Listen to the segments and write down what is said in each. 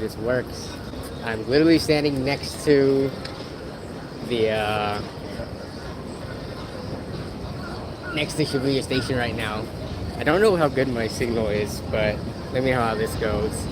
this works. I'm literally standing next to the next to Shibuya Station right now. I don't know how good my signal is, but let me know how this goes.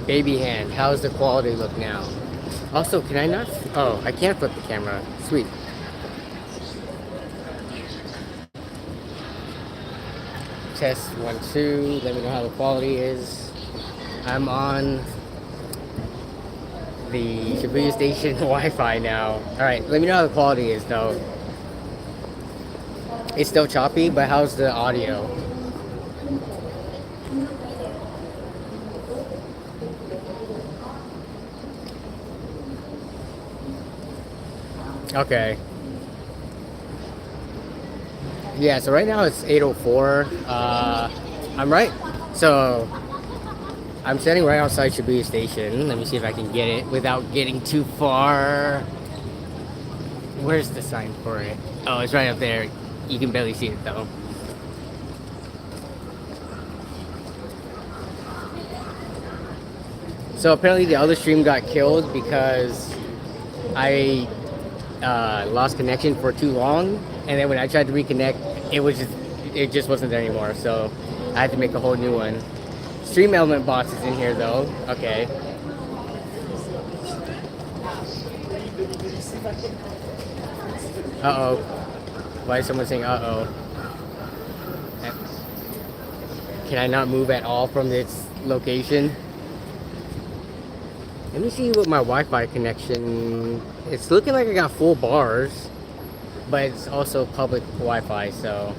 Baby hand, how's the quality look now? Also, can I not? Oh, I can't flip the camera. Sweet. Test 1, 2. Let me know how the quality is. I'm on the Shibuya Station Wi-Fi now. Alright, let me know how the quality is though. It's still choppy, but how's the audio? Okay. Yeah, so right now it's 8:04. I'm right. So I'm standing right outside Shibuya Station. Let me see if I can get it without getting too far. Where's the sign for it? Oh, it's right up there. You can barely see it though. So apparently the other stream got killed because I lost connection for too long, and then when I tried to reconnect, it just wasn't there anymore. So I had to make a whole new one. Stream Element Box is in here though. Okay. Uh-oh. Why is someone saying uh-oh? Can I not move at all from this location? Let me see what my Wi-Fi connection... It's looking like I got full bars, but it's also public Wi-Fi, so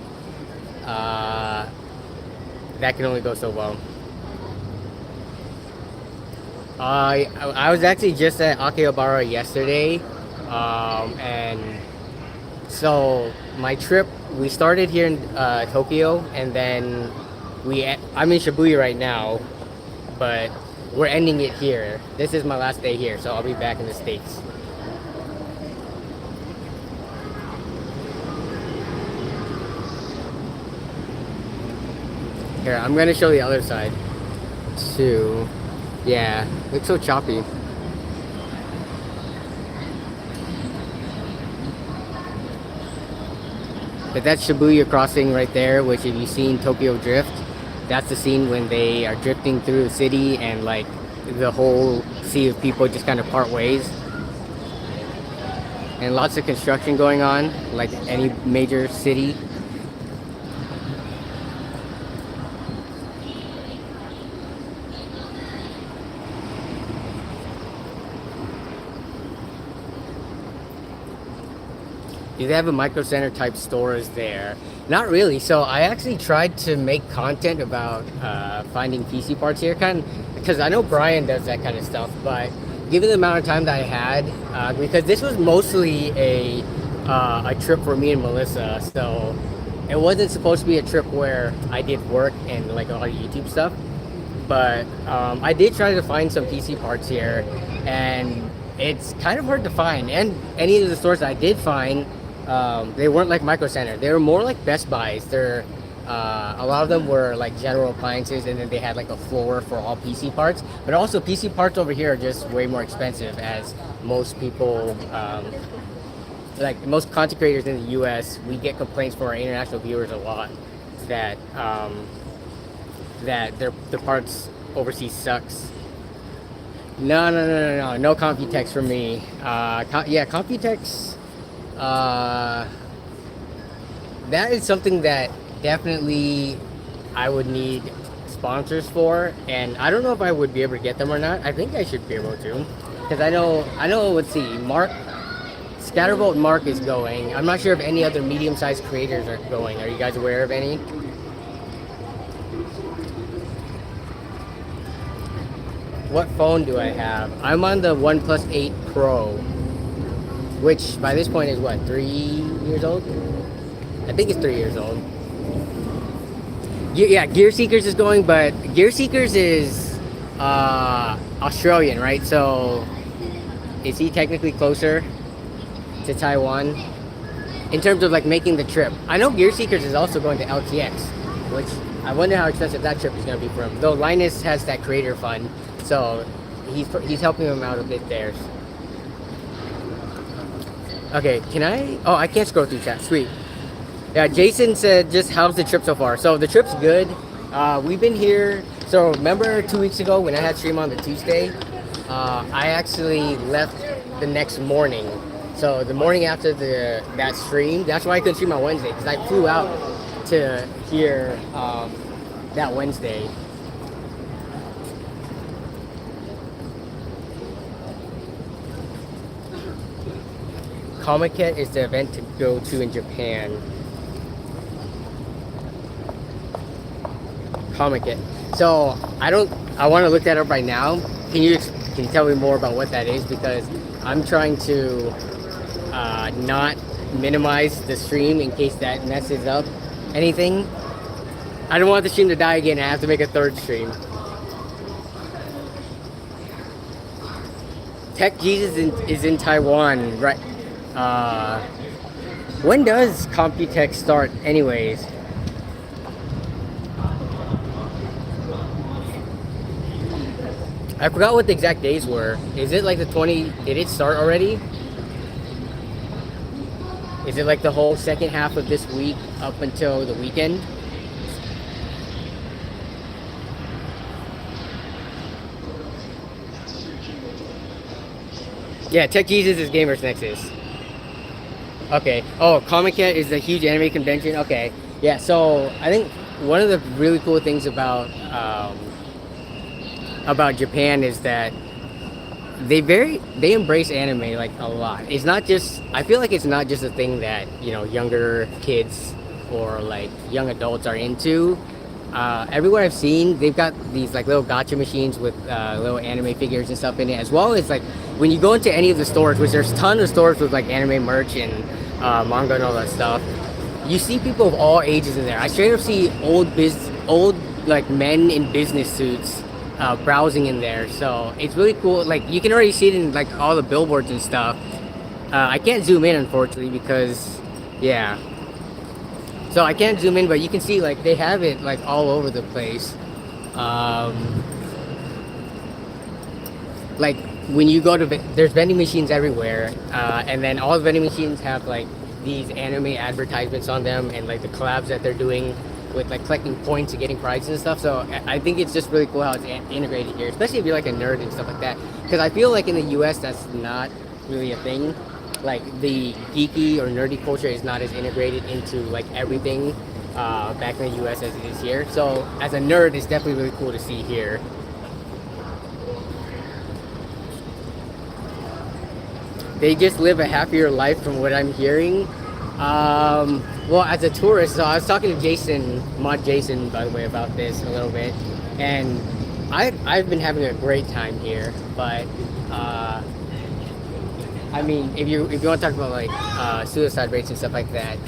that can only go so well. I was actually just at Akihabara yesterday, and so my trip, we started here in Tokyo, and then I'm in Shibuya right now, but we're ending it here. This is my last day here, so I'll be back in the States. Here, I'm gonna show the other side too. Yeah, looks so choppy. But that's Shibuya crossing right there, which if you've seen Tokyo Drift, that's the scene when they are drifting through the city and like the whole sea of people just kind of part ways. And lots of construction going on, like any major city. Do they have a Micro Center type stores there? Not really. So I actually tried to make content about finding PC parts here, kind of, because I know Brian does that kind of stuff. But given the amount of time that I had, because this was mostly a trip for me and Melissa, so it wasn't supposed to be a trip where I did work and like a lot of YouTube stuff. But I did try to find some PC parts here, and it's kind of hard to find. And any of the stores I did find, they weren't like Micro Center. They were more like Best Buys. They're a lot of them were like general appliances, and then they had like a floor for all PC parts. But also PC parts over here are just way more expensive, as most people, like most content creators in the US, we get complaints from our international viewers a lot that that the parts overseas sucks. No Computex for me. Yeah, Computex. That is something that definitely I would need sponsors for, and I don't know if I would be able to get them or not. I think I should be able to, because I know. Let's see, Scatterbolt Mark is going. I'm not sure if any other medium-sized creators are going. Are you guys aware of any? What phone do I have? I'm on the OnePlus 8 Pro, which by this point is what, 3 years old? I think it's 3 years old. Yeah, Gear Seekers is going, but Gear Seekers is Australian, right? So is he technically closer to Taiwan in terms of like making the trip? I know Gear Seekers is also going to LTX, which I wonder how expensive that trip is going to be for him. Though Linus has that creator fund, so he's helping him out a bit there. Okay, can I? Oh, I can't scroll through chat. Sweet. Yeah, Jason said, just how's the trip so far? So the trip's good. We've been here. So remember 2 weeks ago when I had stream on the Tuesday? I actually left the next morning. So the morning after that stream, that's why I couldn't stream on Wednesday, because I flew out to here that Wednesday. Comiket is the event to go to in Japan. Comiket. So I want to look that up right now. Can you tell me more about what that is? Because I'm trying to not minimize the stream in case that messes up anything. I don't want the stream to die again. I have to make a third stream. Tech Jesus is in Taiwan, right? When does Computech start anyways? I forgot what the exact days were. Is it like the 20? Did it start already? Is it like the whole second half of this week up until the weekend? Yeah, Tech Jesus is Gamers Nexus. Okay. Oh, Comic-Con is the huge anime convention. Okay. Yeah. So I think one of the really cool things about Japan is that they embrace anime like a lot. It's not just, I feel like it's not just a thing that, you know, younger kids or like young adults are into. Everywhere I've seen, they've got these like little gacha machines with little anime figures and stuff in it, as well as like when you go into any of the stores, which there's tons of stores with like anime merch and manga and all that stuff, you see people of all ages in there. I straight up see old like men in business suits browsing in there. So it's really cool. Like you can already see it in like all the billboards and stuff. I can't zoom in unfortunately because yeah. So I can't zoom in, but you can see like they have it like all over the place. Like when you go to, there's vending machines everywhere, and then all the vending machines have like these anime advertisements on them and like the collabs that they're doing with like collecting points and getting prizes and stuff. So I think it's just really cool how it's integrated here, especially if you're like a nerd and stuff like that. Because I feel like in the US that's not really a thing. Like the geeky or nerdy culture is not as integrated into like everything back in the US as it is here. So as a nerd, it's definitely really cool to see here. They just live a happier life from what I'm hearing. Well, as a tourist, so I was talking to Jason, Mod Jason, by the way, about this a little bit, and I've been having a great time here. But I mean, if you want to talk about like suicide rates and stuff like that,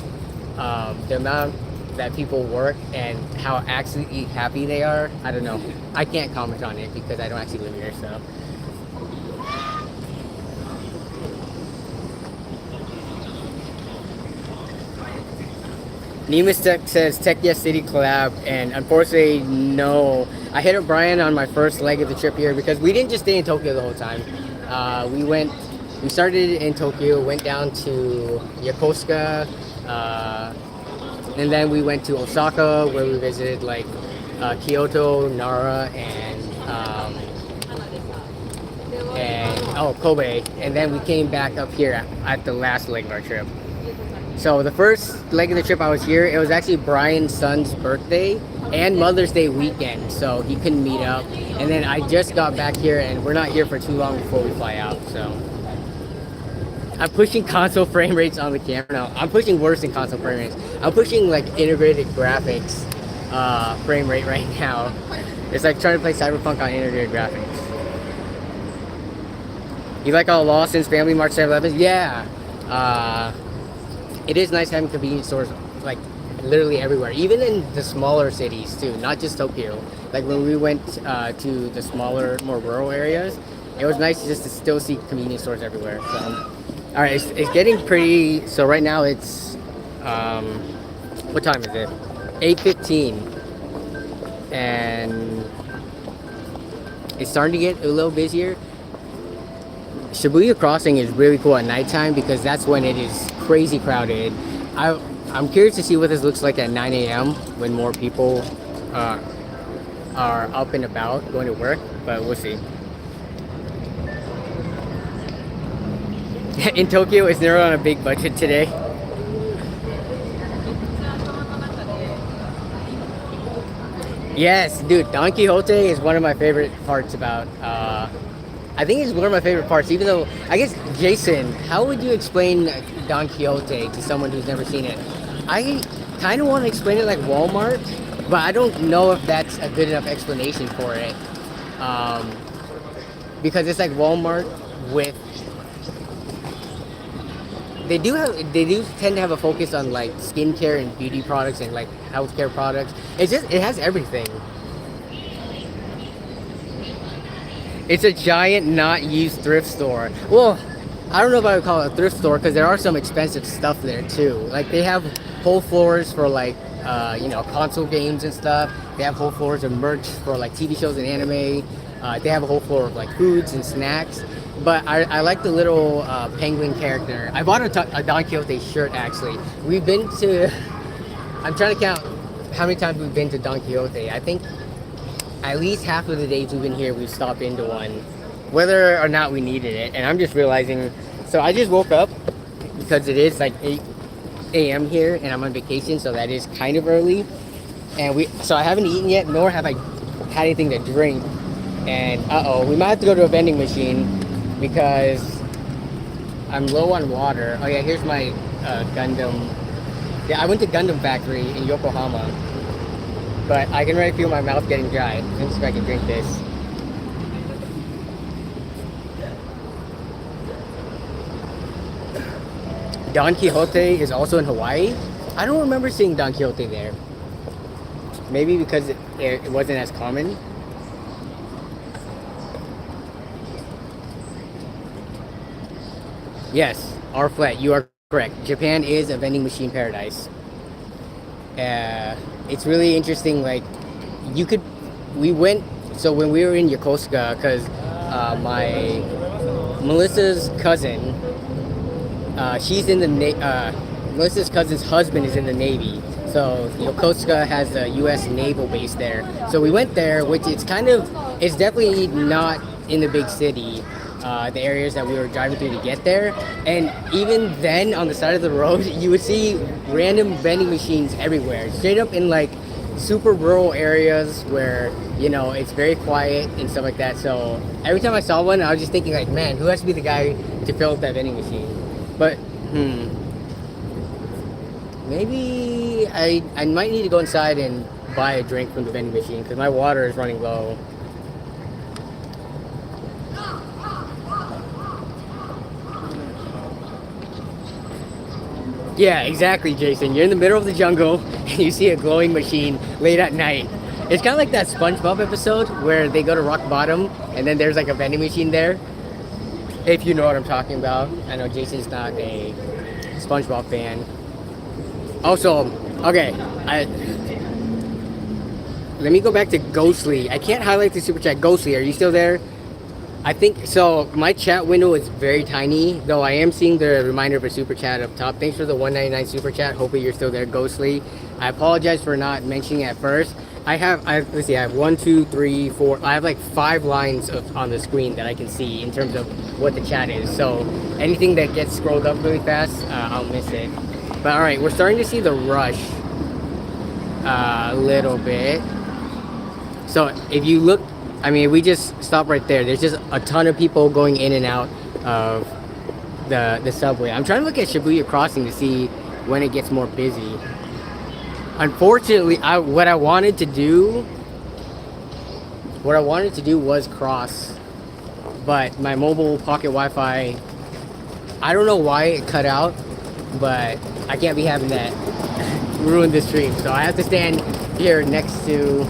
the amount that people work and how actually happy they are, I don't know. I can't comment on it because I don't actually live here, so. Nemus Tech says Tech Yes City collab, and unfortunately, no. I hit up Brian on my first leg of the trip here because we didn't just stay in Tokyo the whole time. We started in Tokyo, went down to Yokosuka, and then we went to Osaka where we visited like Kyoto, Nara, and Kobe, and then we came back up here at the last leg of our trip. So the first leg of the trip I was here, it was actually Brian's son's birthday and Mother's Day weekend, so he couldn't meet up. And then I just got back here and we're not here for too long before we fly out, so. I'm pushing console frame rates on the camera now. I'm pushing worse than console frame rates. I'm pushing like integrated graphics frame rate right now. It's like trying to play Cyberpunk on integrated graphics. You like all Lawson's Family Mart 7-Elevens? Yeah. It is nice having convenience stores like literally everywhere, even in the smaller cities too, not just Tokyo. Like when we went to the smaller, more rural areas, it was nice just to still see convenience stores everywhere. So, all right, it's getting pretty. So right now it's what time is it? 8:15, and it's starting to get a little busier. Shibuya Crossing is really cool at nighttime because that's when it is crazy crowded. I'm curious to see what this looks like at 9 a.m. when more people are up and about going to work, but we'll see. In Tokyo, it's never on a big budget today. Yes, dude, Don Quixote is one of my favorite parts about. I think it's one of my favorite parts, even though, I guess, Jason, how would you explain Don Quixote to someone who's never seen it? I kind of want to explain it like Walmart, but I don't know if that's a good enough explanation for it. Because it's like Walmart with... They do tend to have a focus on like skincare and beauty products and like healthcare products. It has everything. It's a giant not used thrift store. Well, I don't know if I would call it a thrift store because there are some expensive stuff there too. Like they have whole floors for like console games and stuff. They have whole floors of merch for like TV shows and anime. They have a whole floor of like foods and snacks. But I like the little penguin character. I bought a Don Quixote shirt actually. We've been to... I'm trying to count how many times we've been to Don Quixote. I think at least half of the days we've been here, we've stopped into one, whether or not we needed it. And I'm just realizing, so I just woke up because it is like 8 a.m. here and I'm on vacation, so that is kind of early. And so I haven't eaten yet, nor have I had anything to drink. And we might have to go to a vending machine because I'm low on water. Oh yeah, here's my Gundam. Yeah, I went to Gundam Factory in Yokohama. But I can already feel my mouth getting dry. Let me see if I can drink this. Don Quixote is also in Hawaii. I don't remember seeing Don Quixote there. Maybe because it wasn't as common. Yes, R flat, you are correct. Japan is a vending machine paradise. It's really interesting. Like, we went. So when we were in Yokosuka, because Melissa's cousin, she's in the Melissa's cousin's husband is in the Navy. So Yokosuka has a U.S. naval base there. So we went there, which it's definitely not in the big city. The areas that we were driving through to get there, and even then on the side of the road you would see random vending machines everywhere, straight up in like super rural areas where it's very quiet and stuff like that. So every time I saw one, I was just thinking like, man, who has to be the guy to fill up that vending machine? But maybe I might need to go inside and buy a drink from the vending machine because my water is running low. Yeah, exactly, Jason. You're in the middle of the jungle and you see a glowing machine late at night. It's kind of like that SpongeBob episode where they go to rock bottom and then there's like a vending machine there. If you know what I'm talking about. I know Jason's not a SpongeBob fan. Also, okay, let me go back to Ghostly. I can't highlight the super chat. Ghostly, are you still there? I think so. My chat window is very tiny, though I am seeing the reminder of a super chat up top. Thanks for the $1.99 super chat. Hopefully you're still there, Ghostly. I apologize for not mentioning it at first. Let's see, I have 1, 2, 3, 4. I have like 5 lines on the screen that I can see in terms of what the chat is. So anything that gets scrolled up really fast, I'll miss it. But all right, we're starting to see the rush a little bit. So if you look, I mean, we just stopped right there. There's just a ton of people going in and out of the subway. I'm trying to look at Shibuya Crossing to see when it gets more busy. Unfortunately, what I wanted to do was cross, but my mobile pocket Wi-Fi, I don't know why it cut out, but I can't be having that. ruin the stream. So I have to stand here next to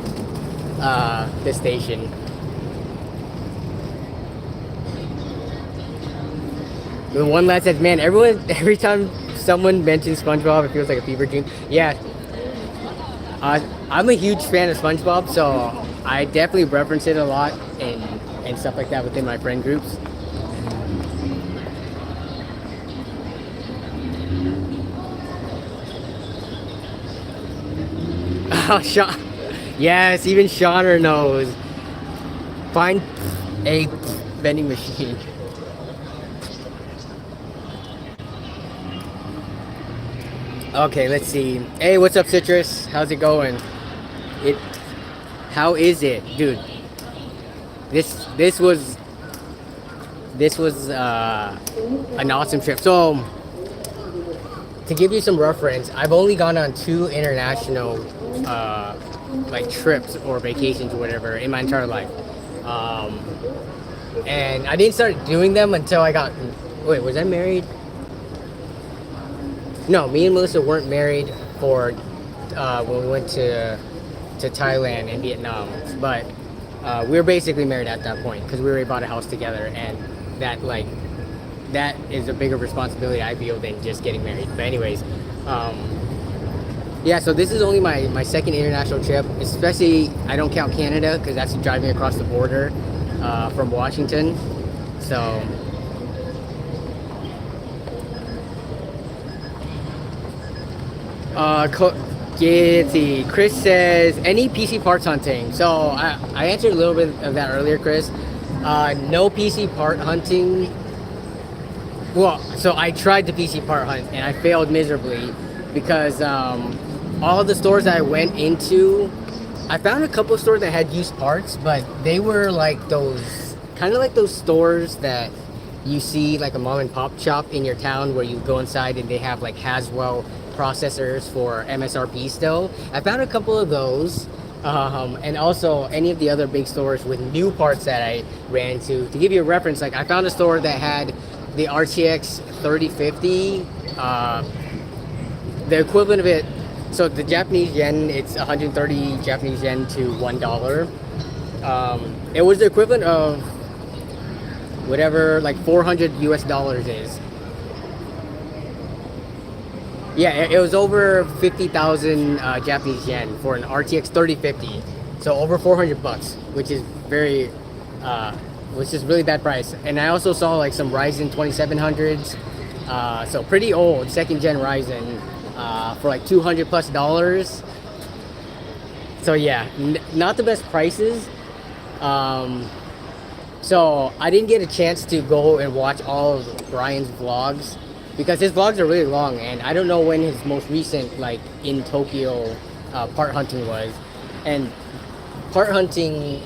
the station. The one lad says, "Man, every time someone mentions SpongeBob, it feels like a fever dream." Yeah, I'm a huge fan of SpongeBob, so I definitely reference it a lot and stuff like that within my friend groups. Oh, Sean. Yes, even Shauner knows. Find a vending machine. Okay, let's see. Hey, what's up, Citrus? How's it going? It. How is it, dude? This was an awesome trip. So, to give you some reference, I've only gone on 2 international like trips or vacations or whatever in my entire life, and I didn't start doing them until I got. Wait, was I married? No, me and Melissa weren't married for when we went to Thailand and Vietnam, but we were basically married at that point because we already bought a house together, and that is a bigger responsibility I feel than just getting married. But anyways, yeah. So this is only my second international trip. Especially I don't count Canada because that's driving across the border from Washington. So. Chris says, any PC parts hunting? So I answered a little bit of that earlier, Chris. No PC part hunting. Well, so I tried the PC part hunt and I failed miserably because all the stores that I went into, I found a couple of stores that had used parts, but they were like those, kind of like those stores that you see like a mom and pop shop in your town where you go inside and they have like Haswell processors for MSRP still. I found a couple of those, and also any of the other big stores with new parts that I ran to. To give you a reference, like I found a store that had the RTX 3050, the equivalent of it. So the Japanese yen, it's 130 Japanese yen to $1. It was the equivalent of whatever like 400 US dollars is. Yeah, it was over 50,000 Japanese yen for an RTX 3050. So over 400 bucks, which is which is really bad price. And I also saw like some Ryzen 2700s, so pretty old second gen Ryzen, for like $200 plus. So yeah, not the best prices. So I didn't get a chance to go and watch all of Brian's vlogs, because his vlogs are really long, and I don't know when his most recent like in Tokyo part hunting was. And part hunting,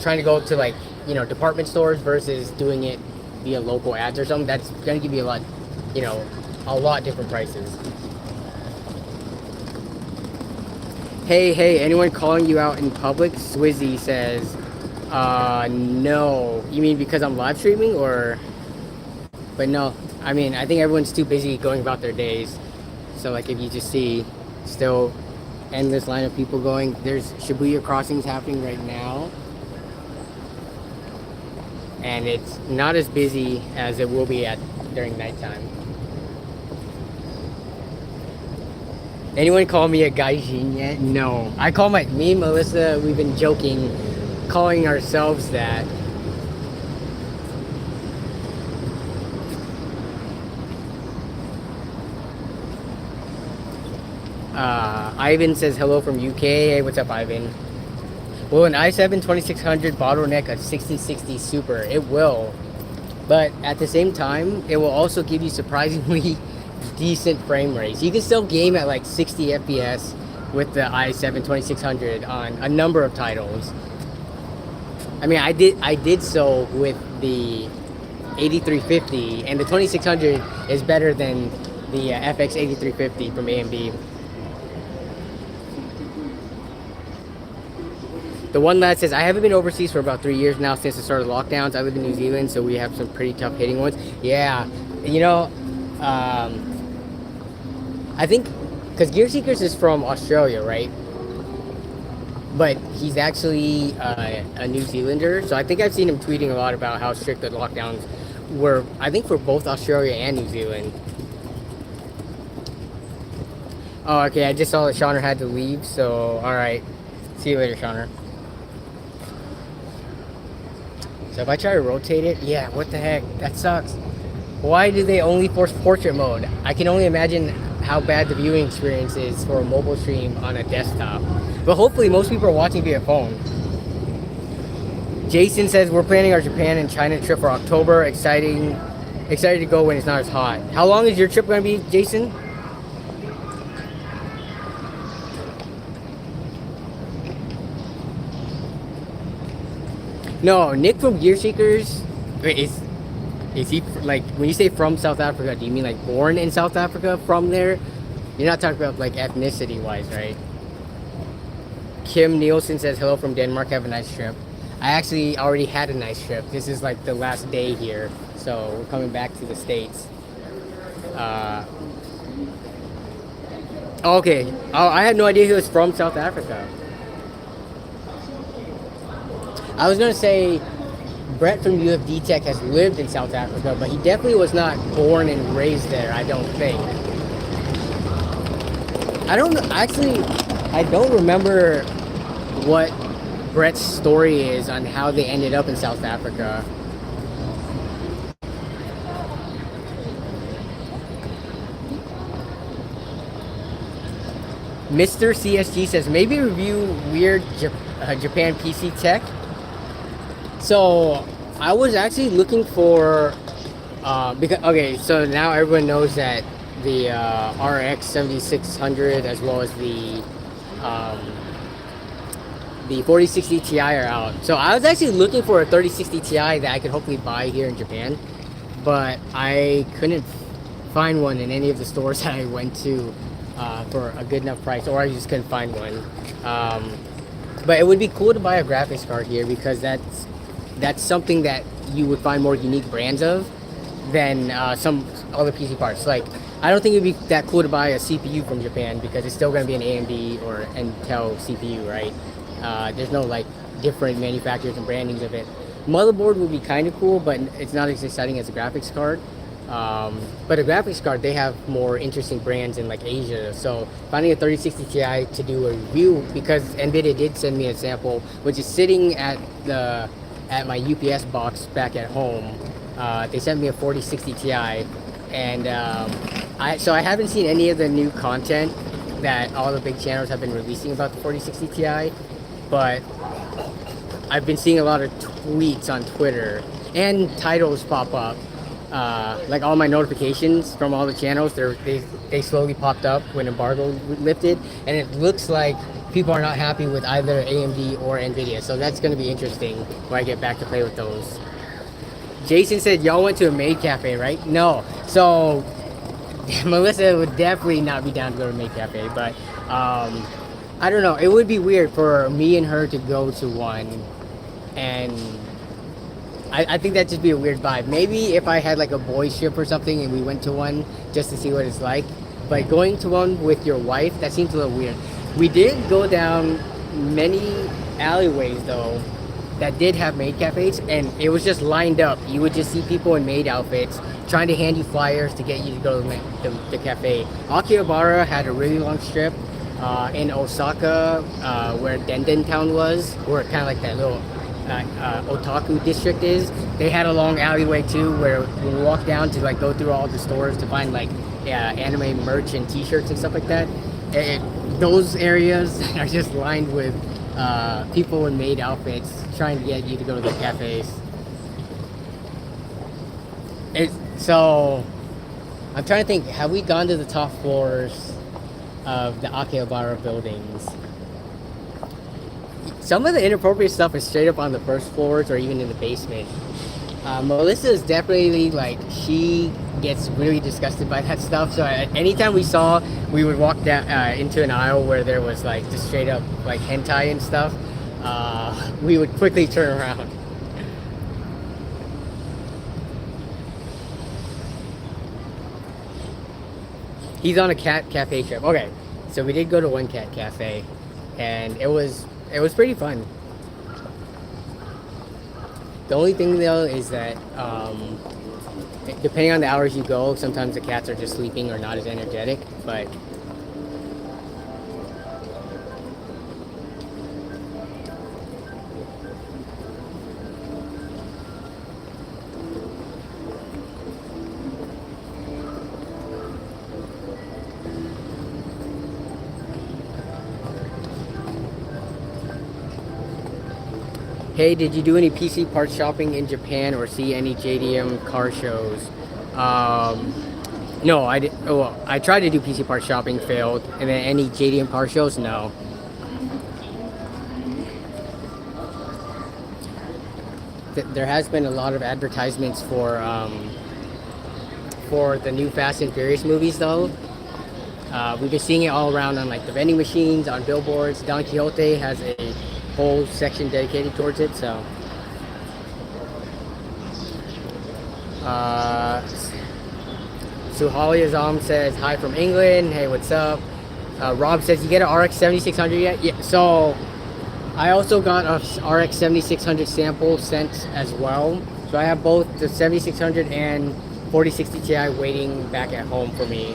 trying to go to like, you know, department stores versus doing it via local ads or something, that's gonna give you a lot, you know, a lot different prices. Hey, anyone calling you out in public? Swizzy says, no. You mean because I'm live streaming, or? But no, I mean, I think everyone's too busy going about their days. So like if you just see still endless line of people going, there's Shibuya crossings happening right now. And it's not as busy as it will be during nighttime. Anyone call me a gaijin yet? No. I call me and Melissa, we've been joking, calling ourselves that. Ivan says hello from UK. Hey, what's up, Ivan? Will an i7 2600 bottleneck a 1660 Super? It will, but at the same time, it will also give you surprisingly decent frame rates. You can still game at like 60 FPS with the i7 2600 on a number of titles. I mean, I did so with the 8350, and the 2600 is better than the FX 8350 from AMD. The one lad says, I haven't been overseas for about 3 years now since the start of lockdowns. I live in New Zealand, so we have some pretty tough hitting ones. Yeah, you know, I think because Gear Seekers is from Australia, right? But he's actually a New Zealander, so I think I've seen him tweeting a lot about how strict the lockdowns were. I think for both Australia and New Zealand. Oh, okay. I just saw that Shauner had to leave, so all right. See you later, Shauner. So if I try to rotate it, yeah, what the heck? That sucks. Why do they only force portrait mode? I can only imagine how bad the viewing experience is for a mobile stream on a desktop. But hopefully most people are watching via phone. Jason says we're planning our Japan and China trip for October. Excited to go when it's not as hot. How long is your trip going to be, Jason? No, Nick from Gear Seekers is he, like, when you say from South Africa, do you mean like born in South Africa from there? You're not talking about like ethnicity wise, right? Kim Nielsen says hello from Denmark, have a nice trip. I actually already had a nice trip. This is like the last day here, so we're coming back to the States. Okay. Oh, I had no idea he was from South Africa. I was gonna say Brett from UFD Tech has lived in South Africa, but he definitely was not born and raised there, I don't think. I don't actually, I don't remember what Brett's story is on how they ended up in South Africa. Mr. CSG says maybe review weird Japan PC tech. So I was actually looking for because okay, so now everyone knows that the RX 7600 as well as the 4060 Ti are out. So I was actually looking for a 3060 Ti that I could hopefully buy here in Japan, but I couldn't find one in any of the stores that I went to for a good enough price, or I just couldn't find one. But it would be cool to buy a graphics card here because that's something that you would find more unique brands of than some other PC parts. Like, I don't think it'd be that cool to buy a CPU from Japan because it's still going to be an AMD or Intel CPU, right? There's no like different manufacturers and brandings of it. Motherboard would be kind of cool, but it's not as exciting as a graphics card. But a graphics card, they have more interesting brands in like Asia. So finding a 3060 Ti to do a review, because NVIDIA did send me a sample, which is sitting at my UPS box back at home. They sent me a 4060 Ti, and I haven't seen any of the new content that all the big channels have been releasing about the 4060 Ti, but I've been seeing a lot of tweets on Twitter and titles pop up. Like all my notifications from all the channels, they slowly popped up when embargo lifted, and it looks like people are not happy with either AMD or NVIDIA. So that's going to be interesting when I get back to play with those. Jason said y'all went to a maid cafe, right? No. So Melissa would definitely not be down to go to a maid cafe, but I don't know. It would be weird for me and her to go to one, and I think that'd just be a weird vibe. Maybe if I had like a boys trip or something and we went to one just to see what it's like. But going to one with your wife, that seems a little weird. We did go down many alleyways though that did have maid cafes, and it was just lined up. You would just see people in maid outfits trying to hand you flyers to get you to go to the cafe. Akihabara had a really long strip in Osaka, where Denden Town was, where kind of like that little otaku district is. They had a long alleyway too, where we walk down to like go through all the stores to find like anime merch and t-shirts and stuff like that. Those areas are just lined with people in maid outfits trying to get you to go to the cafes. So I'm trying to think, have we gone to the top floors of the Akihabara buildings? Some of the inappropriate stuff is straight up on the first floors or even in the basement. Melissa is definitely like, she gets really disgusted by that stuff. So anytime we would walk down into an aisle where there was like just straight up like hentai and stuff, we would quickly turn around. He's on a cafe trip. Okay, So we did go to one cat cafe, and it was pretty fun. The only thing though is that depending on the hours you go, sometimes the cats are just sleeping or not as energetic. But hey, did you do any PC parts shopping in Japan or see any JDM car shows? No, I did. Well, I tried to do PC parts shopping, failed, and then any JDM car shows, no. There has been a lot of advertisements for the new Fast and Furious movies, though. We've been seeing it all around on like the vending machines, on billboards. Don Quixote has a whole section dedicated towards it. So, Suhali Azam says hi from England. Hey, what's up? Rob says you get an RX 7600 yet? Yeah. So I also got a RX 7600 sample sent as well. So I have both the 7600 and 4060 Ti waiting back at home for me.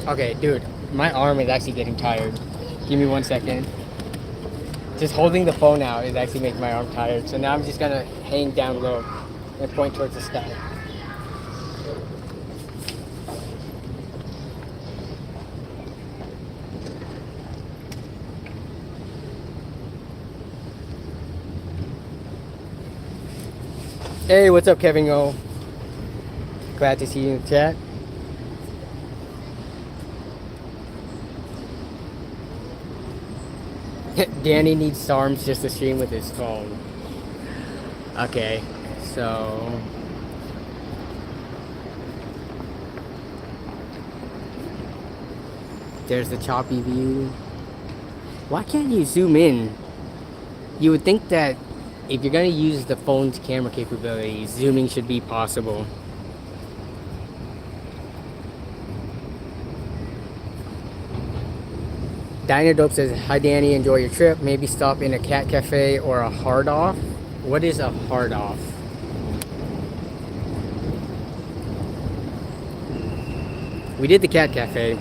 Okay, dude, my arm is actually getting tired. Give me 1 second. Just holding the phone out is actually making my arm tired. So now I'm just gonna hang down low and point towards the sky. Hey, what's up, Kevin O? Glad to see you in the chat. Danny needs SARMs just to stream with his phone. Okay, so there's the choppy view. Why can't you zoom in? You would think that if you're gonna use the phone's camera capability, zooming should be possible. Diner Dope says, hi Danny, enjoy your trip. Maybe stop in a cat cafe or a hard off. What is a hard off? We did the cat cafe.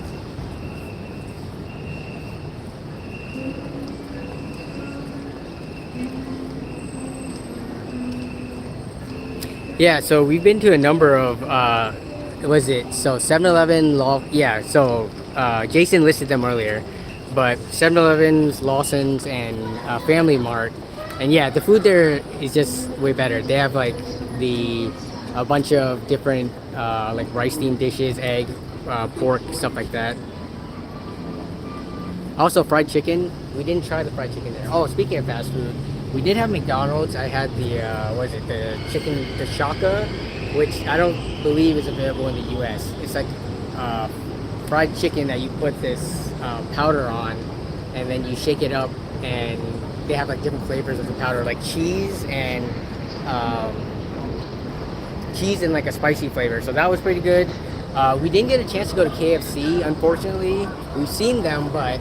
Yeah, so we've been to a number of, was it, so 7-Eleven, yeah, so Jason listed them earlier. But 7-Elevens, Lawson's, and Family Mart, and yeah, the food there is just way better. They have like a bunch of different like rice themed dishes, egg, pork, stuff like that. Also, fried chicken. We didn't try the fried chicken there. Oh, speaking of fast food, we did have McDonald's. I had the the chicken, the shaka, which I don't believe is available in the U.S. It's like fried chicken that you put this powder on, and then you shake it up, and they have like different flavors of the powder, like cheese and like a spicy flavor. So that was pretty good. We didn't get a chance to go to KFC, unfortunately. We've seen them, but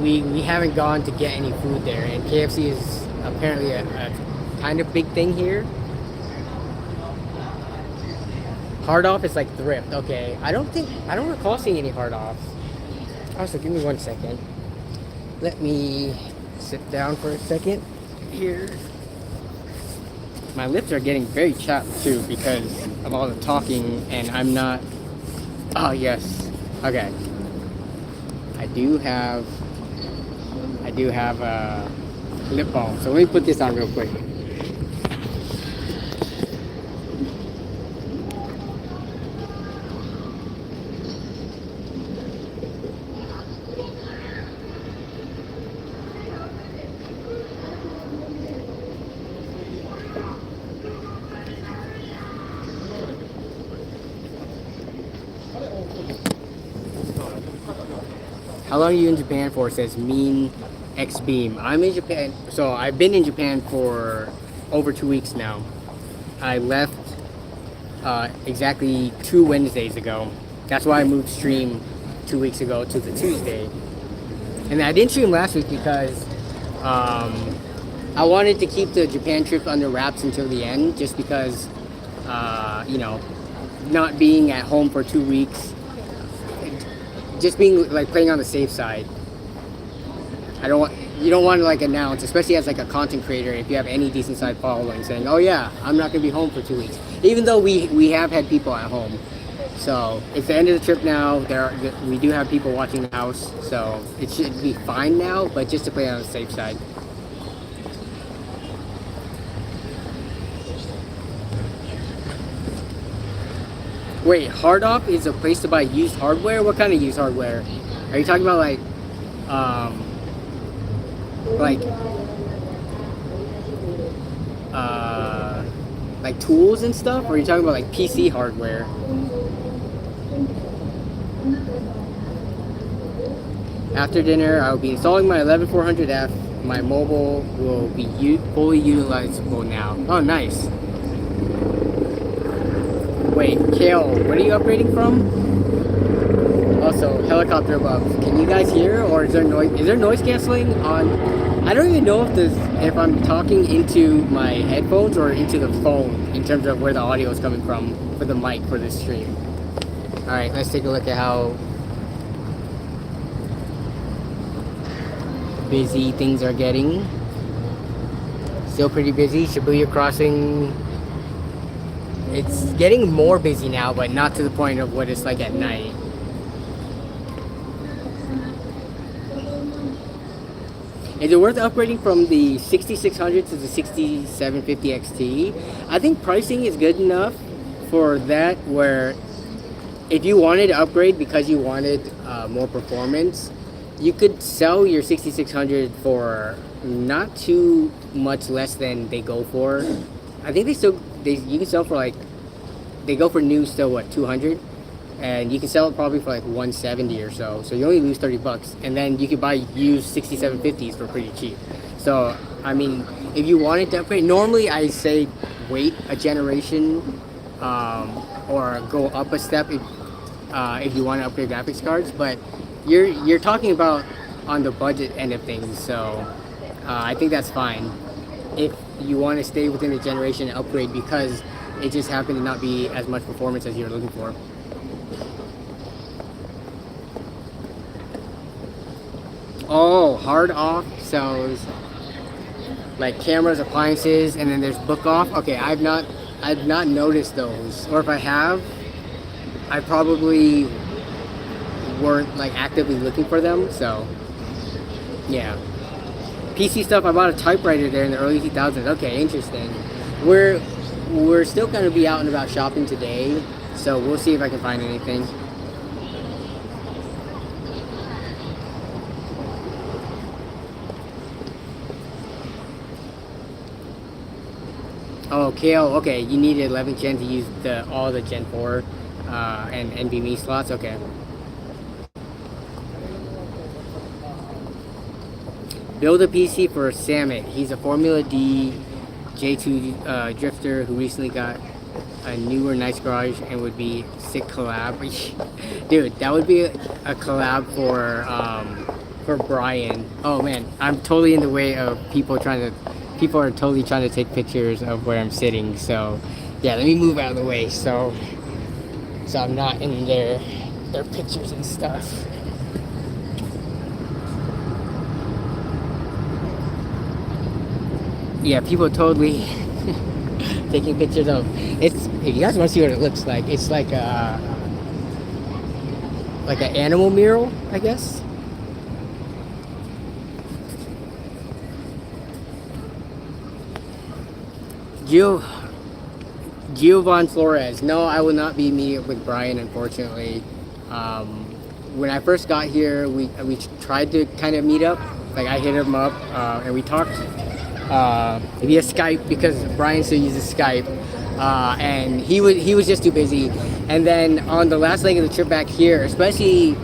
we haven't gone to get any food there. And KFC is apparently a kind of big thing here. Hard off is like thrift. Okay, I don't recall seeing any hard offs. Also, give me 1 second. Let me sit down for a second here. My lips are getting very chapped too because of all the talking, and I'm not. Oh yes. Okay. I do have a lip balm. So let me put this on real quick. How long are you in Japan for? Says Mean X Beam. I'm in Japan, so I've been in Japan for over 2 weeks now. I left exactly 2 Wednesdays ago. That's why I moved stream 2 weeks ago to the Tuesday. And I didn't stream last week because I wanted to keep the Japan trip under wraps until the end, just because, you know, not being at home for 2 weeks, just being like playing on the safe side. You don't want to like announce, especially as like a content creator, if you have any decent sized following, saying, oh yeah, I'm not gonna be home for 2 weeks, even though we have had people at home. So it's the end of the trip now. We do have people watching the house, so it should be fine now, but just to play on the safe side. Wait, Hard Op is a place to buy used hardware? What kind of used hardware? Are you talking about like like tools and stuff? Or are you talking about like PC hardware? After dinner, I will be installing my 11400F. My mobile will be fully utilizable now. Oh, nice. Wait, Kale, what are you upgrading from? Also, helicopter above. Can you guys hear, or is there noise? Is there noise canceling on? I don't even know if I'm talking into my headphones or into the phone in terms of where the audio is coming from for the mic for this stream. All right, let's take a look at how busy things are getting. Still pretty busy. Shibuya Crossing. It's getting more busy now, but not to the point of what it's like at night. Is it worth upgrading from the 6600 to the 6750 XT? I think pricing is good enough for that, where if you wanted to upgrade because you wanted more performance, you could sell your 6600 for not too much less than they go for. I think you can sell for like, they go for new still what, 200, and you can sell it probably for like 170 or so. So you only lose $30, and then you could buy used 6750s for pretty cheap. So I mean, if you wanted to upgrade, normally I say wait a generation or go up a step if you want to upgrade graphics cards. But you're talking about on the budget end of things, so I think that's fine. If you want to stay within the generation and upgrade because it just happened to not be as much performance as you're looking for. Oh, Hard Off sells like cameras, appliances, and then there's Book Off. Okay, I've not noticed those, or if I have, I probably weren't like actively looking for them. So yeah. PC stuff, I bought a typewriter there in the early 2000s. Okay, interesting. We're still gonna be out and about shopping today, so we'll see if I can find anything. Oh, Kale, okay, you needed 11th gen to use all the Gen 4 and NVMe slots, okay. Build a PC for Samet. He's a Formula D J2 drifter who recently got a newer nice garage and would be sick collab. Dude, that would be a collab for Brian. Oh man, I'm totally in the way of people are totally trying to take pictures of where I'm sitting. So yeah, let me move out of the way so I'm not in their pictures and stuff. Yeah, people totally taking pictures of it. If you guys want to see what it looks like, it's like an animal mural, I guess. Giovanni Flores. No, I will not be meeting with Brian, unfortunately. When I first got here, we tried to kind of meet up. Like I hit him up and we talked via Skype because Brian still uses Skype, and he was just too busy. And then on the last leg of the trip back here, especially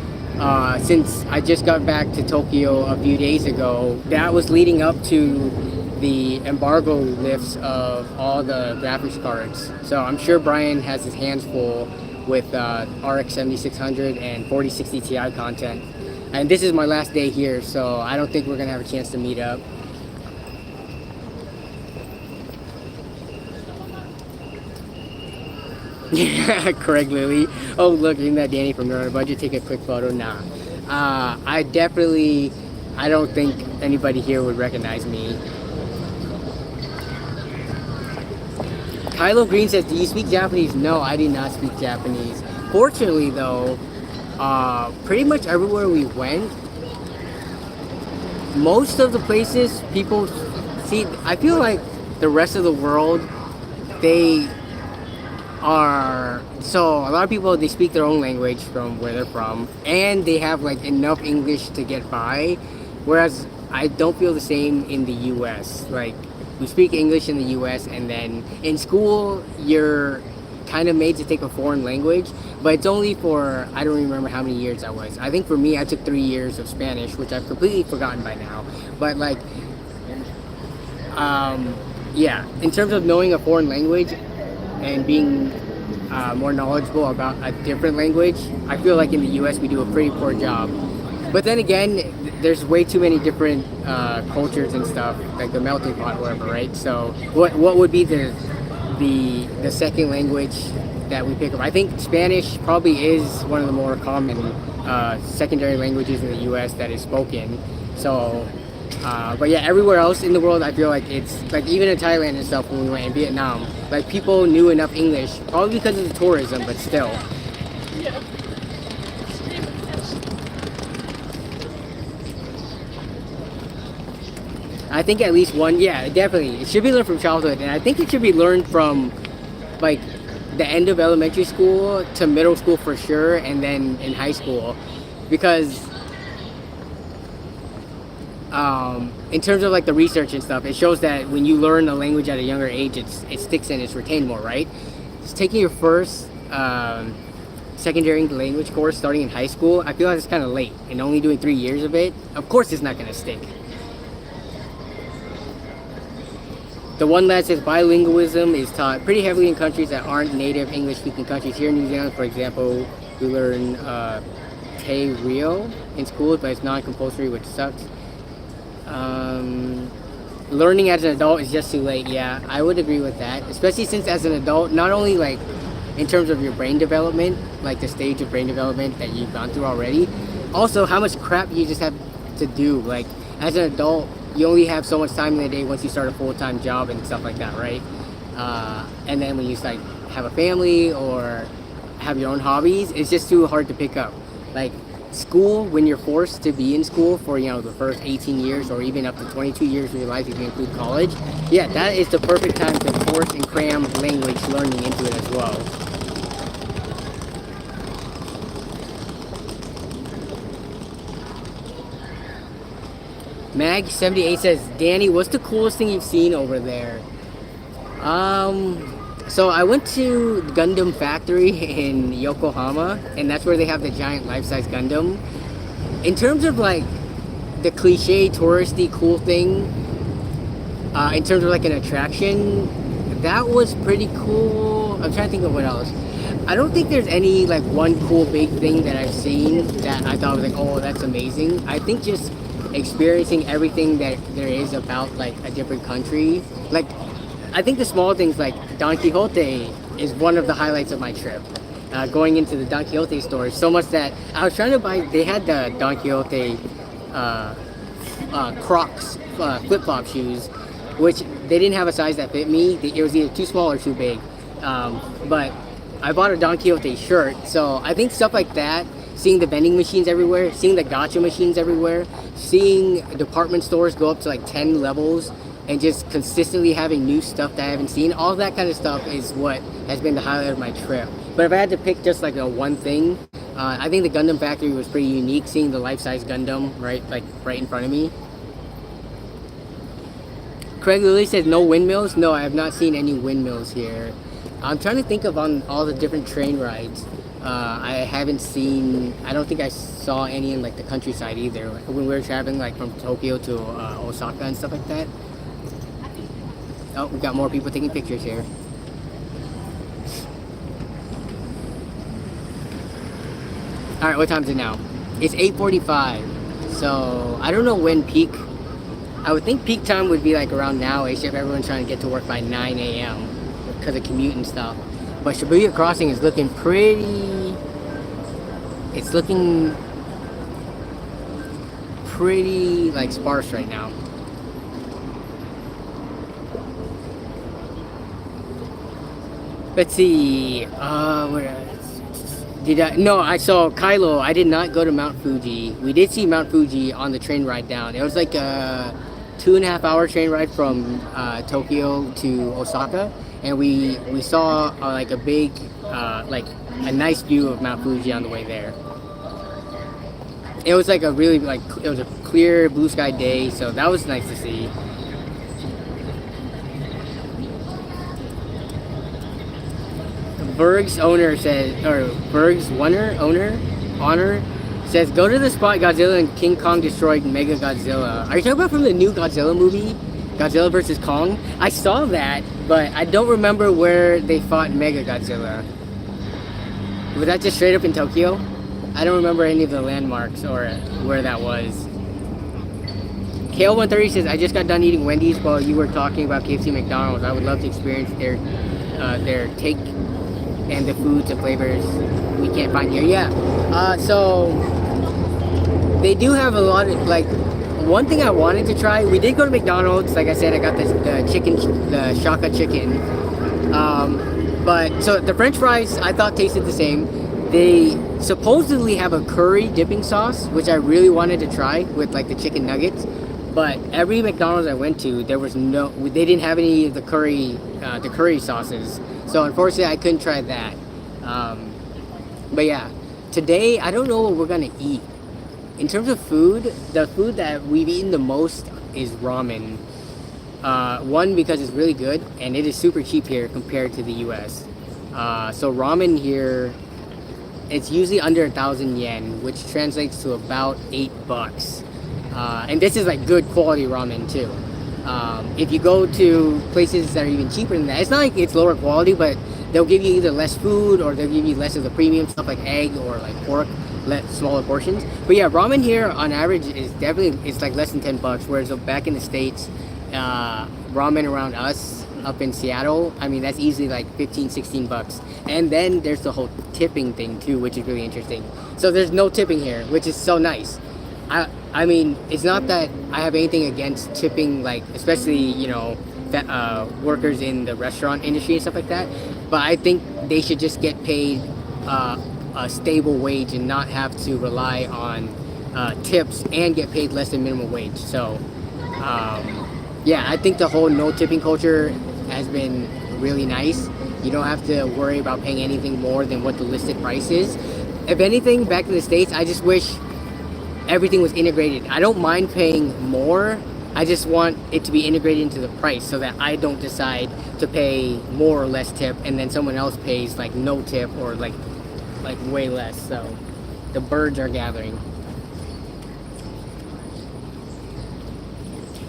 since I just got back to Tokyo a few days ago, that was leading up to the embargo lifts of all the graphics cards. So I'm sure Brian has his hands full with RX 7600 and 4060 Ti content. And this is my last day here, so I don't think we're gonna have a chance to meet up. Craig Lilly. Oh, look, isn't that Danny from Northern Budget? Take a quick photo. Nah. I don't think anybody here would recognize me. Kylo Green says, do you speak Japanese? No, I do not speak Japanese. Fortunately, though, pretty much everywhere we went, most of the places people see, I feel like the rest of the world, they are, so a lot of people, they speak their own language from where they're from, and they have like enough English to get by, whereas I don't feel the same in the US. Like, we speak English in the US, and then in school you're kind of made to take a foreign language, but it's only for, I don't remember how many years that was. I think for me, I took 3 years of Spanish, which I've completely forgotten by now. But like, yeah, in terms of knowing a foreign language and being more knowledgeable about a different language, I feel like in the US we do a pretty poor job. But then again, there's way too many different cultures and stuff, like the melting pot, whatever, right? So what would be the second language that we pick up? I think Spanish probably is one of the more common secondary languages in the US that is spoken. So, but yeah, everywhere else in the world, I feel like it's, like even in Thailand and stuff, when we went in Vietnam, like people knew enough English, probably because of the tourism, but still. I think at least one, yeah, definitely. It should be learned from childhood, and I think it should be learned from like the end of elementary school to middle school for sure, and then in high school, because in terms of like the research and stuff, it shows that when you learn a language at a younger age, it sticks and it's retained more, right? Just taking your first secondary language course starting in high school, I feel like it's kind of late, and only doing 3 years of it, of course it's not going to stick. The one lad says bilingualism is taught pretty heavily in countries that aren't native English-speaking countries. Here in New Zealand, for example, we learn Te Reo in school, but it's non-compulsory, which sucks. Learning as an adult is just too late. Yeah, I would agree with that. Especially since as an adult, not only like in terms of your brain development, like the stage of brain development that you've gone through already, also how much crap you just have to do. Like as an adult, you only have so much time in the day once you start a full-time job and stuff like that, right? And then when you like have a family or have your own hobbies, it's just too hard to pick up. Like school, when you're forced to be in school for, you know, the first 18 years or even up to 22 years of your life if you include college, yeah, that is the perfect time to force and cram language learning into it as well. Mag78 says, Danny, what's the coolest thing you've seen over there? So I went to Gundam Factory in Yokohama, and that's where they have the giant life-size Gundam. In terms of like the cliche touristy cool thing, in terms of like an attraction, that was pretty cool. I'm trying to think of what else. I don't think there's any like one cool big thing that I've seen that I thought was like, oh, that's amazing. I think just experiencing everything that there is about like a different country, like I think the small things like Don Quixote is one of the highlights of my trip. Going into the Don Quixote store, so much that I was trying to buy, they had the Don Quixote Crocs flip-flop shoes, which they didn't have a size that fit me. It was either too small or too big. But I bought a Don Quixote shirt, so I think stuff like that, seeing the vending machines everywhere, seeing the gacha machines everywhere, seeing department stores go up to like 10 levels, and just consistently having new stuff that I haven't seen, all that kind of stuff is what has been the highlight of my trip. But if I had to pick just like a one thing, I think the Gundam Factory was pretty unique, seeing the life-size Gundam right in front of me. Craig Lilly says no windmills. No, I have not seen any windmills here. I'm trying to think of on all the different train rides. I haven't seen, I don't think I saw any in like the countryside either, when we were traveling like from Tokyo to Osaka and stuff like that. Oh, we got more people taking pictures here. All right, what time is it now? It's 8:45. So I don't know when peak. I would think peak time would be like around now, if everyone's trying to get to work by 9 a.m. because of commute and stuff. But Shibuya Crossing is looking pretty. It's looking pretty like sparse right now. Let's see. No, I saw Kylo. I did not go to Mount Fuji. We did see Mount Fuji on the train ride down. It was like a 2.5-hour train ride from Tokyo to Osaka, and we saw like a big, like a nice view of Mount Fuji on the way there. It was like a really it was a clear blue sky day, so that was nice to see. Berg's owner says, or Berg's owner says, go to the spot Godzilla and King Kong destroyed Mega Godzilla. Are you talking about from the new Godzilla movie, Godzilla vs. Kong? I saw that, but I don't remember where they fought Mega Godzilla. Was that just straight up in Tokyo? I don't remember any of the landmarks or where that was. Kale130 says, I just got done eating Wendy's while you were talking about KFC and McDonald's. I would love to experience their take and the foods and flavors we can't find here. Yeah, so they do have a lot of, like, one thing I wanted to try, we did go to McDonald's. Like I said, I got the Shaka chicken. But so the French fries I thought tasted the same. They supposedly have a curry dipping sauce, which I really wanted to try with like the chicken nuggets. But every McDonald's I went to, they didn't have any of the curry sauces. So unfortunately, I couldn't try that. But yeah, today I don't know what we're gonna eat. In terms of food, the food that we've eaten the most is ramen. One, because it's really good and it is super cheap here compared to the US. So ramen here, it's usually under 1,000 yen, which translates to about $8. And this is like good quality ramen too. If you go to places that are even cheaper than that, it's not like it's lower quality, but they'll give you either less food or they'll give you less of the premium stuff like egg or like pork, smaller portions. But yeah, ramen here on average is definitely, it's like less than $10, whereas back in the States, ramen around us up in Seattle, I mean, that's easily like 15, 16 bucks. And then there's the whole tipping thing too, which is really interesting. So there's no tipping here, which is so nice. I mean, it's not that I have anything against tipping, like, especially, you know, workers in the restaurant industry and stuff like that. But I think they should just get paid a stable wage and not have to rely on tips and get paid less than minimum wage. So, yeah, I think the whole no tipping culture has been really nice. You don't have to worry about paying anything more than what the listed price is. If anything, back in the States, I just wish everything was integrated. I don't mind paying more. I just want it to be integrated into the price so that I don't decide to pay more or less tip and then someone else pays like no tip or like way less. So the birds are gathering.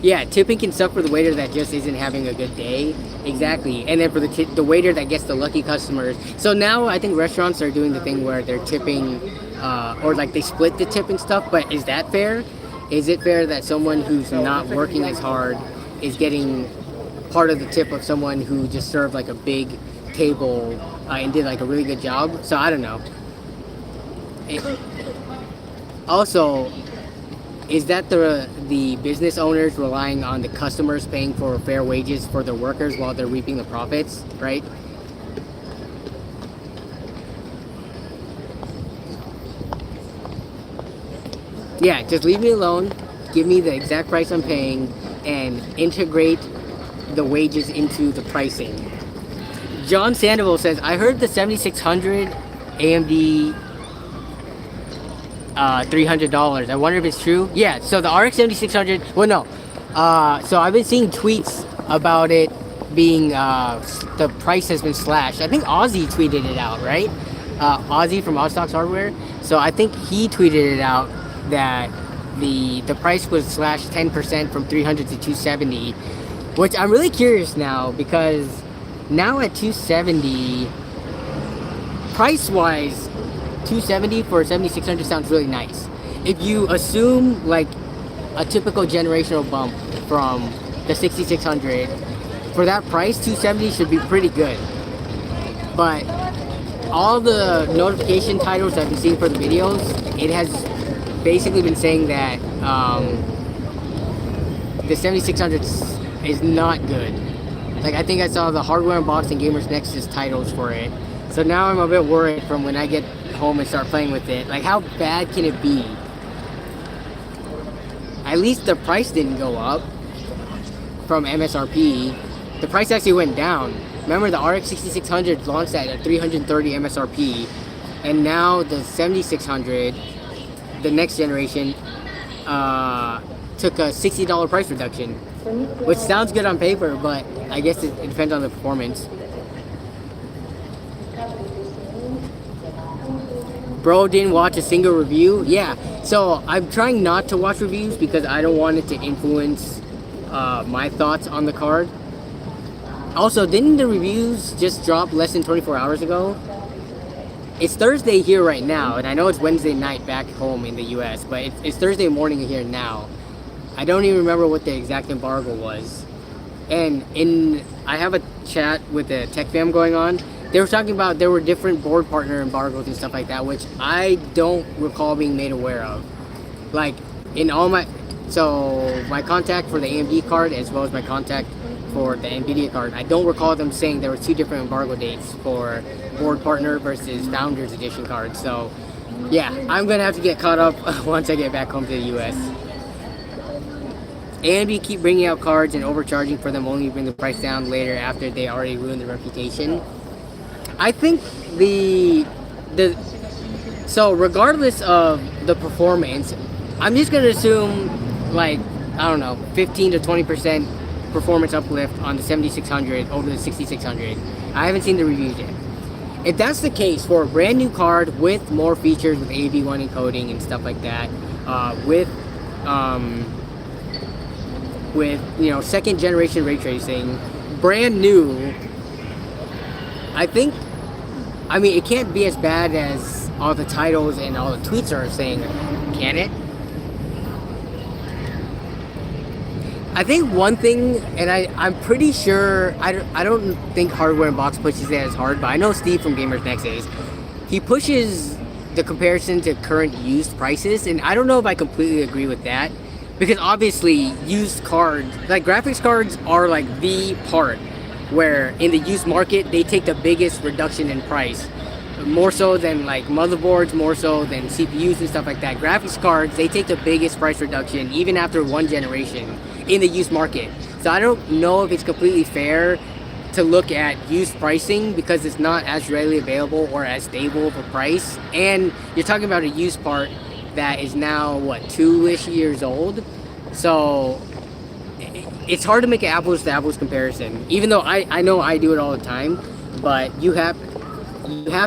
Yeah, tipping can suck for the waiter that just isn't having a good day. Exactly. And then for the waiter that gets the lucky customers. So now I think restaurants are doing the thing where they're tipping or like they split the tip and stuff, but is that fair? Is it fair that someone who's not working as hard is getting part of the tip of someone who just served like a big table and did like a really good job? So I don't know. Also, is that the business owners relying on the customers paying for fair wages for their workers while they're reaping the profits, right? Yeah, just leave me alone, give me the exact price I'm paying, and integrate the wages into the pricing. John Sandoval says, I heard the 7600 AMD $300. I wonder if it's true. Yeah, so the RX 7600, well, no. So I've been seeing tweets about it being, the price has been slashed. I think Ozzy tweeted it out, right? Ozzy from Ozstocks Hardware. So I think he tweeted it out that the price was slashed 10% from 300 to 270. Which I'm really curious now, because now at 270, price wise, 270 for 7600 sounds really nice. If you assume like a typical generational bump from the 6600, for that price, 270 should be pretty good. But all the notification titles I've been seeing for the videos, it has basically been saying that the 7600 is not good. Like, I think I saw the Hardware Unboxing Gamers Nexus titles for it. So now I'm a bit worried from when I get home and start playing with it. Like, how bad can it be? At least the price didn't go up from MSRP. The price actually went down. Remember, the RX 6600 launched at 330 MSRP, and now the 7600, the next generation, took a $60 price reduction, which sounds good on paper, but I guess it depends on the performance. Bro didn't watch a single review? Yeah, so I'm trying not to watch reviews because I don't want it to influence my thoughts on the card. Also, didn't the reviews just drop less than 24 hours ago? It's Thursday here right now, and I know it's Wednesday night back home in the US, but it's Thursday morning here now. I don't even remember what the exact embargo was. And I have a chat with the tech fam going on. They were talking about there were different board partner embargoes and stuff like that, which I don't recall being made aware of. Like, in all my... So, my contact for the AMD card, as well as my contact for the NVIDIA card, I don't recall them saying there were two different embargo dates for board partner versus Founders Edition cards. So, yeah, I'm going to have to get caught up once I get back home to the US. AMD keep bringing out cards and overcharging for them, only to bring the price down later after they already ruined their reputation. I think so regardless of the performance, I'm just going to assume, like, I don't know, 15 to 20% performance uplift on the 7600 over the 6600. I haven't seen the reviews yet. If that's the case for a brand new card with more features with AV1 encoding and stuff like that, with you know, second generation ray tracing, brand new, I mean, it can't be as bad as all the titles and all the tweets are saying, can it? I think one thing, and I'm pretty sure, I don't think Hardware Unboxed pushes it as hard, but I know Steve from Gamers Nexus, he pushes the comparison to current used prices, and I don't know if I completely agree with that, because obviously used cards, like graphics cards are like the part where in the used market, they take the biggest reduction in price. More so than like motherboards, more so than CPUs and stuff like that. Graphics cards, they take the biggest price reduction even after one generation in the used market. So I don't know if it's completely fair to look at used pricing because it's not as readily available or as stable of a price. And you're talking about a used part that is now, what, 2-ish years old? So it's hard to make an apples to apples comparison, even though I know I do it all the time, but you have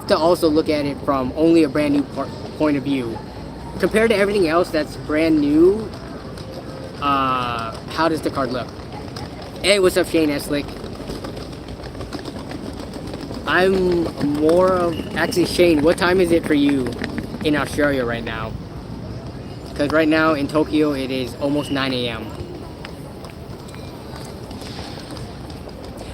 to also look at it from only a brand new point of view. Compared to everything else that's brand new, how does the card look? Hey, what's up, Shane Eslick? I'm more of... Actually, Shane, what time is it for you in Australia right now? Because right now in Tokyo, it is almost 9 a.m.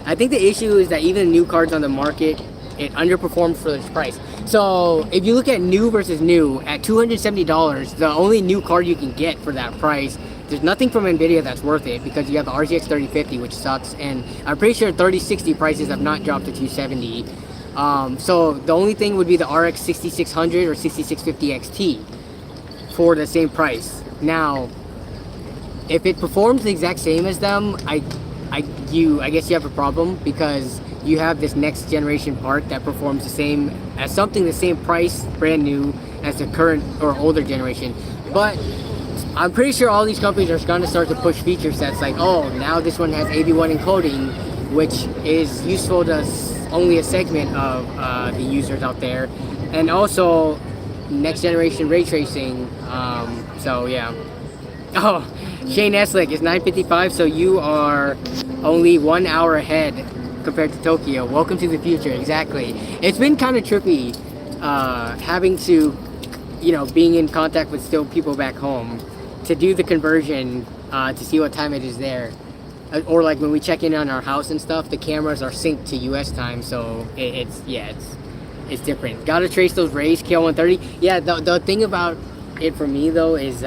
I think the issue is that even the new cards on the market, it underperforms for its price. So if you look at new versus new, at $270, the only new card you can get for that price, there's nothing from NVIDIA that's worth it because you have the RTX 3050, which sucks, and I'm pretty sure 3060 prices have not dropped to 270. So the only thing would be the RX 6600 or 6650 XT for the same price. Now, if it performs the exact same as them, I guess you have a problem because you have this next generation part that performs the same as something the same price, brand new, as the current or older generation. But I'm pretty sure all these companies are going to start to push feature sets like, oh, now this one has AV1 encoding, which is useful to only a segment of the users out there, and also next generation ray tracing. So yeah. Oh, Shane Eslick is 9:55, so you are only 1 hour ahead compared to Tokyo. Welcome to the future. Exactly. It's been kind of trippy having to, being in contact with still people back home to do the conversion to see what time it is there. Or like when we check in on our house and stuff, the cameras are synced to US time, so it's different. Gotta trace those rays, KL130. Yeah, the thing about it for me though is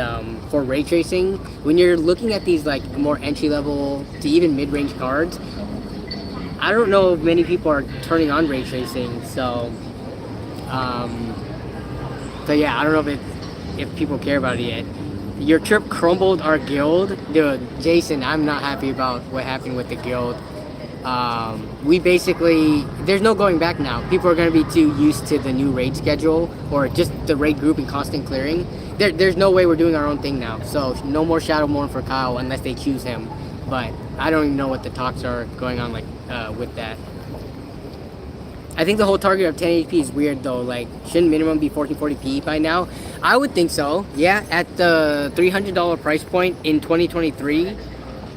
for ray tracing, when you're looking at these like more entry level to even mid-range cards, I don't know if many people are turning on ray tracing, so yeah, I don't know if people care about it yet. Your trip crumbled our guild. Dude, Jason, I'm not happy about what happened with the guild. We basically, there's no going back now. People are going to be too used to the new raid schedule or just the raid group and constant clearing. There's no way we're doing our own thing now. So no more Shadowmourne for Kyle unless they choose him. But I don't even know what the talks are going on with that. I think the whole target of 1080p is weird though. Like, shouldn't minimum be 1440p by now? I would think so. Yeah, at the $300 price point in 2023,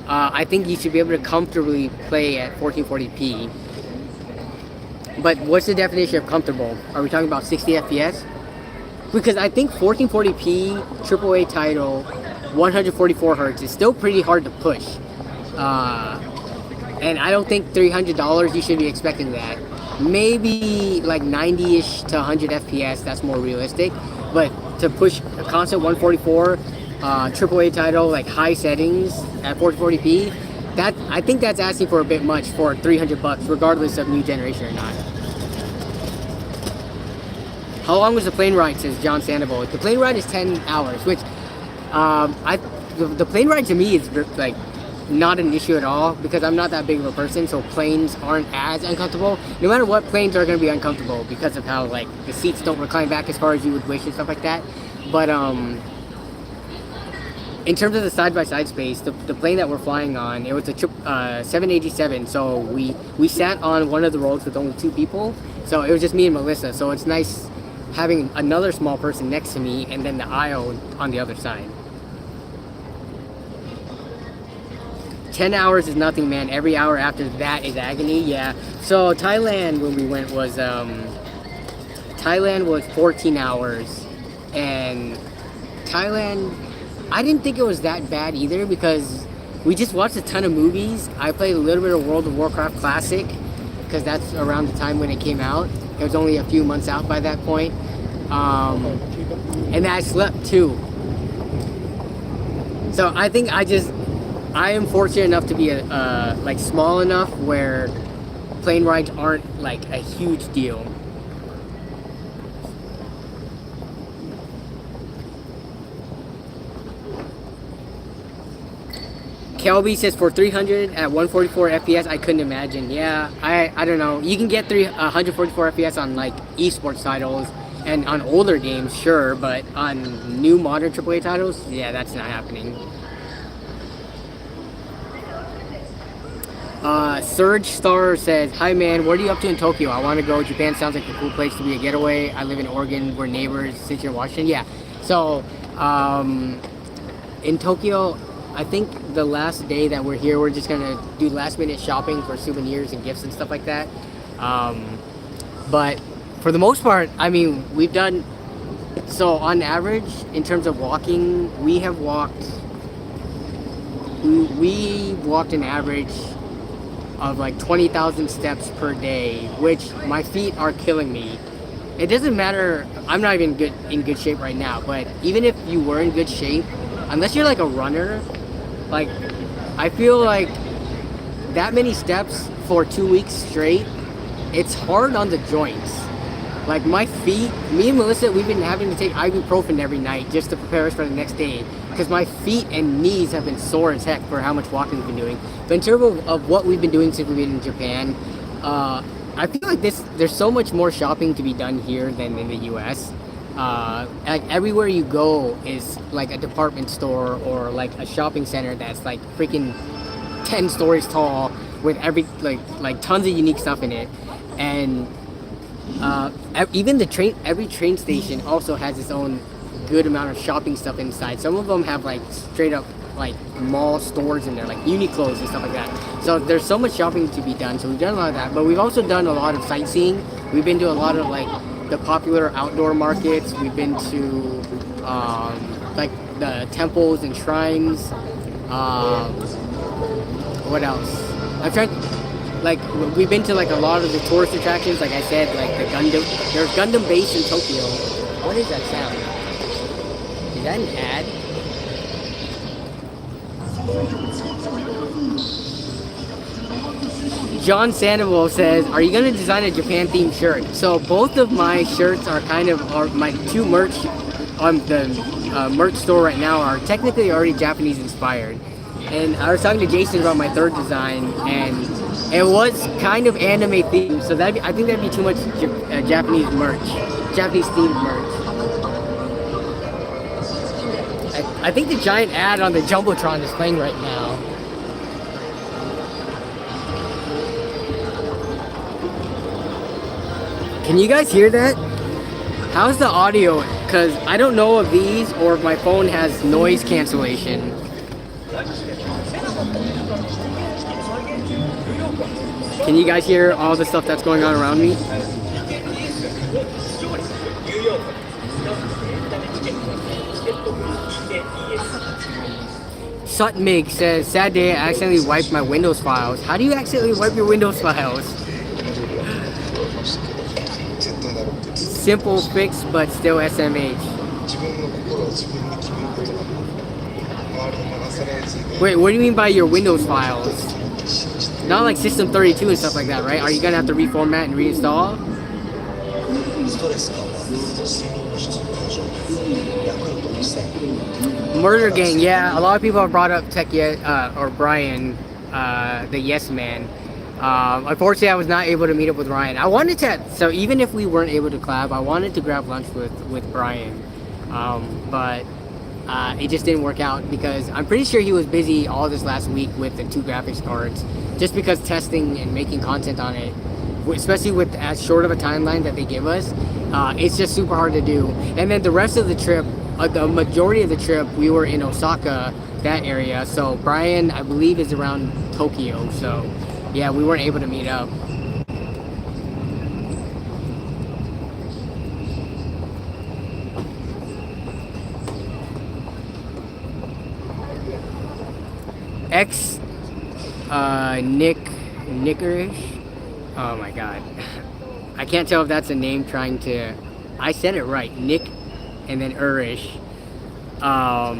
I think you should be able to comfortably play at 1440p. But what's the definition of comfortable? Are we talking about 60 FPS? Because I think 1440p AAA title, 144 Hz is still pretty hard to push. And I don't think $300 you should be expecting that. Maybe like 90-ish to 100 FPS, that's more realistic. But to push a constant 144 AAA title, like high settings at 1440p, I think that's asking for a bit much for $300, regardless of new generation or not. How long was the plane ride, says John Sandoval? The plane ride is 10 hours, which the plane ride to me is like not an issue at all because I'm not that big of a person, so planes aren't as uncomfortable. No matter what, planes are going to be uncomfortable because of how like the seats don't recline back as far as you would wish and stuff like that. But in terms of the side-by-side space, the plane that we're flying on, it was a 787, so we sat on one of the rows with only 2 people, so it was just me and Melissa, so it's nice having another small person next to me and then the aisle on the other side. 10 hours is nothing, man. Every hour after that is agony. Yeah. So Thailand, when we went, was 14 hours, and Thailand, I didn't think it was that bad either because we just watched a ton of movies. I played a little bit of World of Warcraft Classic because that's around the time when it came out. It was only a few months out by that point, and I slept too. So I think I am fortunate enough to be like small enough where plane rides aren't like a huge deal. Kelby says for 300 at 144 FPS, I couldn't imagine. Yeah, I don't know. You can get 144 FPS on like esports titles and on older games, sure, but on new modern AAA titles, yeah, that's not happening. Surge Star says, hi man, what are you up to in Tokyo? I want to go. Japan sounds like a cool place to be a getaway. I live in Oregon. We're neighbors since you're Washington. Yeah. So, in Tokyo, I think the last day that we're here, we're just going to do last minute shopping for souvenirs and gifts and stuff like that. But for the most part, I mean, we've done, so on average, in terms of walking, we walked an average of like 20,000 steps per day, which my feet are killing me. It doesn't matter, I'm not even in good shape right now, but even if you were in good shape, unless you're like a runner, like I feel like that many steps for 2 weeks straight, it's hard on the joints. Like my feet, me and Melissa, we've been having to take ibuprofen every night just to prepare us for the next day because my feet and knees have been sore as heck for how much walking we've been doing. But in terms of what we've been doing since we've been in Japan, I feel like there's so much more shopping to be done here than in the US. Like everywhere you go is like a department store or like a shopping center that's like freaking 10 stories tall with every like tons of unique stuff in it. And even every train station also has its own good amount of shopping stuff inside. Some of them have like straight up like mall stores in there, like Uniqlo's and stuff like that. So there's so much shopping to be done. So we've done a lot of that, but we've also done a lot of sightseeing. We've been to a lot of like the popular outdoor markets. We've been to like the temples and shrines. What else? I've tried, like, we've been to like a lot of the tourist attractions. Like I said, like the Gundam. There's Gundam base in Tokyo. What is that sound? Is that an ad? John Sandoval says, "Are you gonna design a Japan-themed shirt?" So both of my shirts are my two merch on the merch store right now are technically already Japanese inspired. And I was talking to Jason about my third design, and it was kind of anime themed. So I think that'd be too much Japanese merch, Japanese themed merch. I think the giant ad on the Jumbotron is playing right now. Can you guys hear that? How's the audio? Because I don't know if these or if my phone has noise cancellation. Can you guys hear all the stuff that's going on around me? Sutmig says, "Sad day, I accidentally wiped my Windows files." How do you accidentally wipe your Windows files? Simple fix, but still SMH. Wait, what do you mean by your Windows files? Not like System 32 and stuff like that, right? Are you gonna have to reformat and reinstall? Murder Gang, yeah. A lot of people have brought up or Brian, the Yes Man. Unfortunately, I was not able to meet up with Ryan. I wanted to, so even if we weren't able to collab, I wanted to grab lunch with Brian, but it just didn't work out because I'm pretty sure he was busy all this last week with the 2 graphics cards, just because testing and making content on it, especially with as short of a timeline that they give us, it's just super hard to do. And then the rest of the trip, the majority of the trip, we were in Osaka, that area. So Brian, I believe, is around Tokyo. So yeah, we weren't able to meet up. Nickerish. Oh my god. I can't tell if that's a name trying to... I said it right. Nick and then Urish. How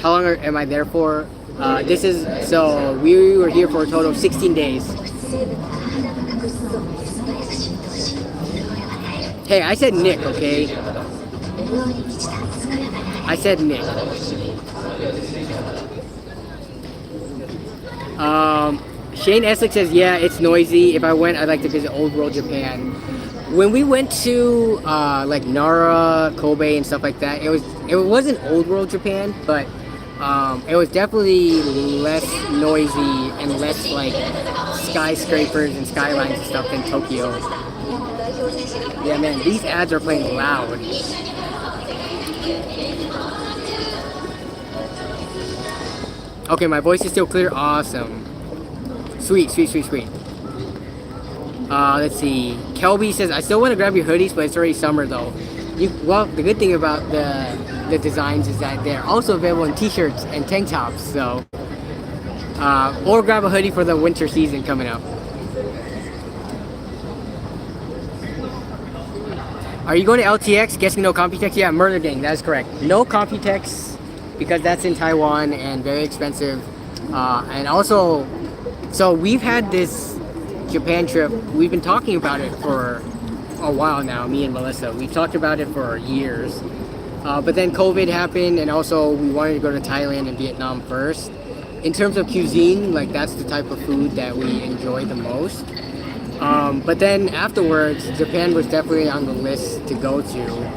long am I there for? So we were here for a total of 16 days. Hey, I said Nick, okay? I said Nick. Shane Essex says, yeah, it's noisy. If I went, I'd like to visit Old World Japan. When we went to like Nara, Kobe, and stuff like that, it wasn't Old World Japan, but it was definitely less noisy and less like skyscrapers and skylines and stuff than Tokyo. Yeah, man, these ads are playing loud. Okay, my voice is still clear. Awesome. Sweet. Let's see. Kelby says, I still want to grab your hoodies, but it's already summer though. Well, the good thing about the designs is that they're also available in t-shirts and tank tops. So, or grab a hoodie for the winter season coming up. Are you going to LTX? Guessing no Computex? Yeah, Murder Gang. That is correct. No Computex because that's in Taiwan and very expensive. And also, so we've had this Japan trip. We've been talking about it for a while now, me and Melissa. We've talked about it for years. But then COVID happened, and also we wanted to go to Thailand and Vietnam first. In terms of cuisine, like that's the type of food that we enjoy the most. But then afterwards, Japan was definitely on the list to go to.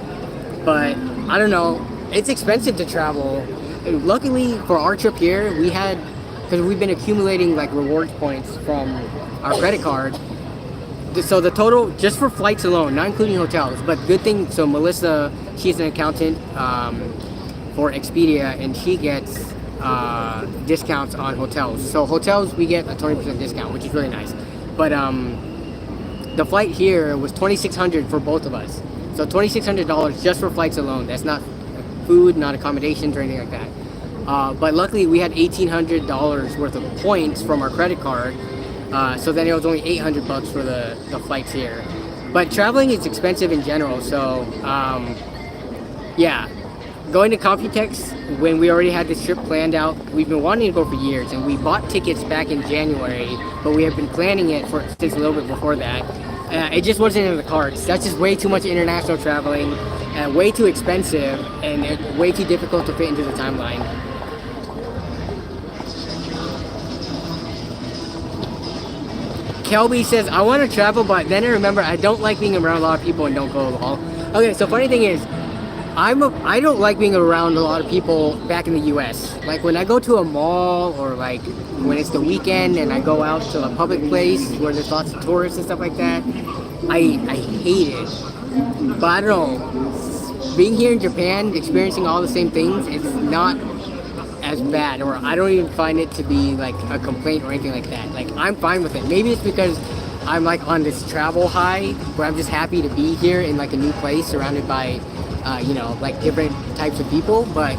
But I don't know, it's expensive to travel. And luckily for our trip here, we had, because we've been accumulating like rewards points from our credit card. So the total, just for flights alone, not including hotels, but good thing, so Melissa, she's an accountant for Expedia, and she gets discounts on hotels. So hotels, we get a 20% discount, which is really nice. But the flight here was $2,600 for both of us. So $2,600 just for flights alone. That's not food, not accommodations or anything like that. But luckily we had $1,800 worth of points from our credit card. So then it was only $800 for the flights here. But traveling is expensive in general. So yeah, going to Computex when we already had this trip planned out. We've been wanting to go for years, and we bought tickets back in January, but we have been planning it since a little bit before that. It just wasn't in the cards. That's just way too much international traveling, way too expensive, and way too difficult to fit into the timeline. Kelby says, I want to travel, but then I remember I don't like being around a lot of people and don't go along. Okay, so funny thing is, I don't like being around a lot of people back in the US. Like when I go to a mall, or like when it's the weekend and I go out to a public place where there's lots of tourists and stuff like that, I hate it. But I don't know, being here in Japan, experiencing all the same things, it's not as bad, or I don't even find it to be like a complaint or anything like that. Like I'm fine with it. Maybe it's because I'm like on this travel high where I'm just happy to be here in like a new place surrounded by you know, like different types of people, but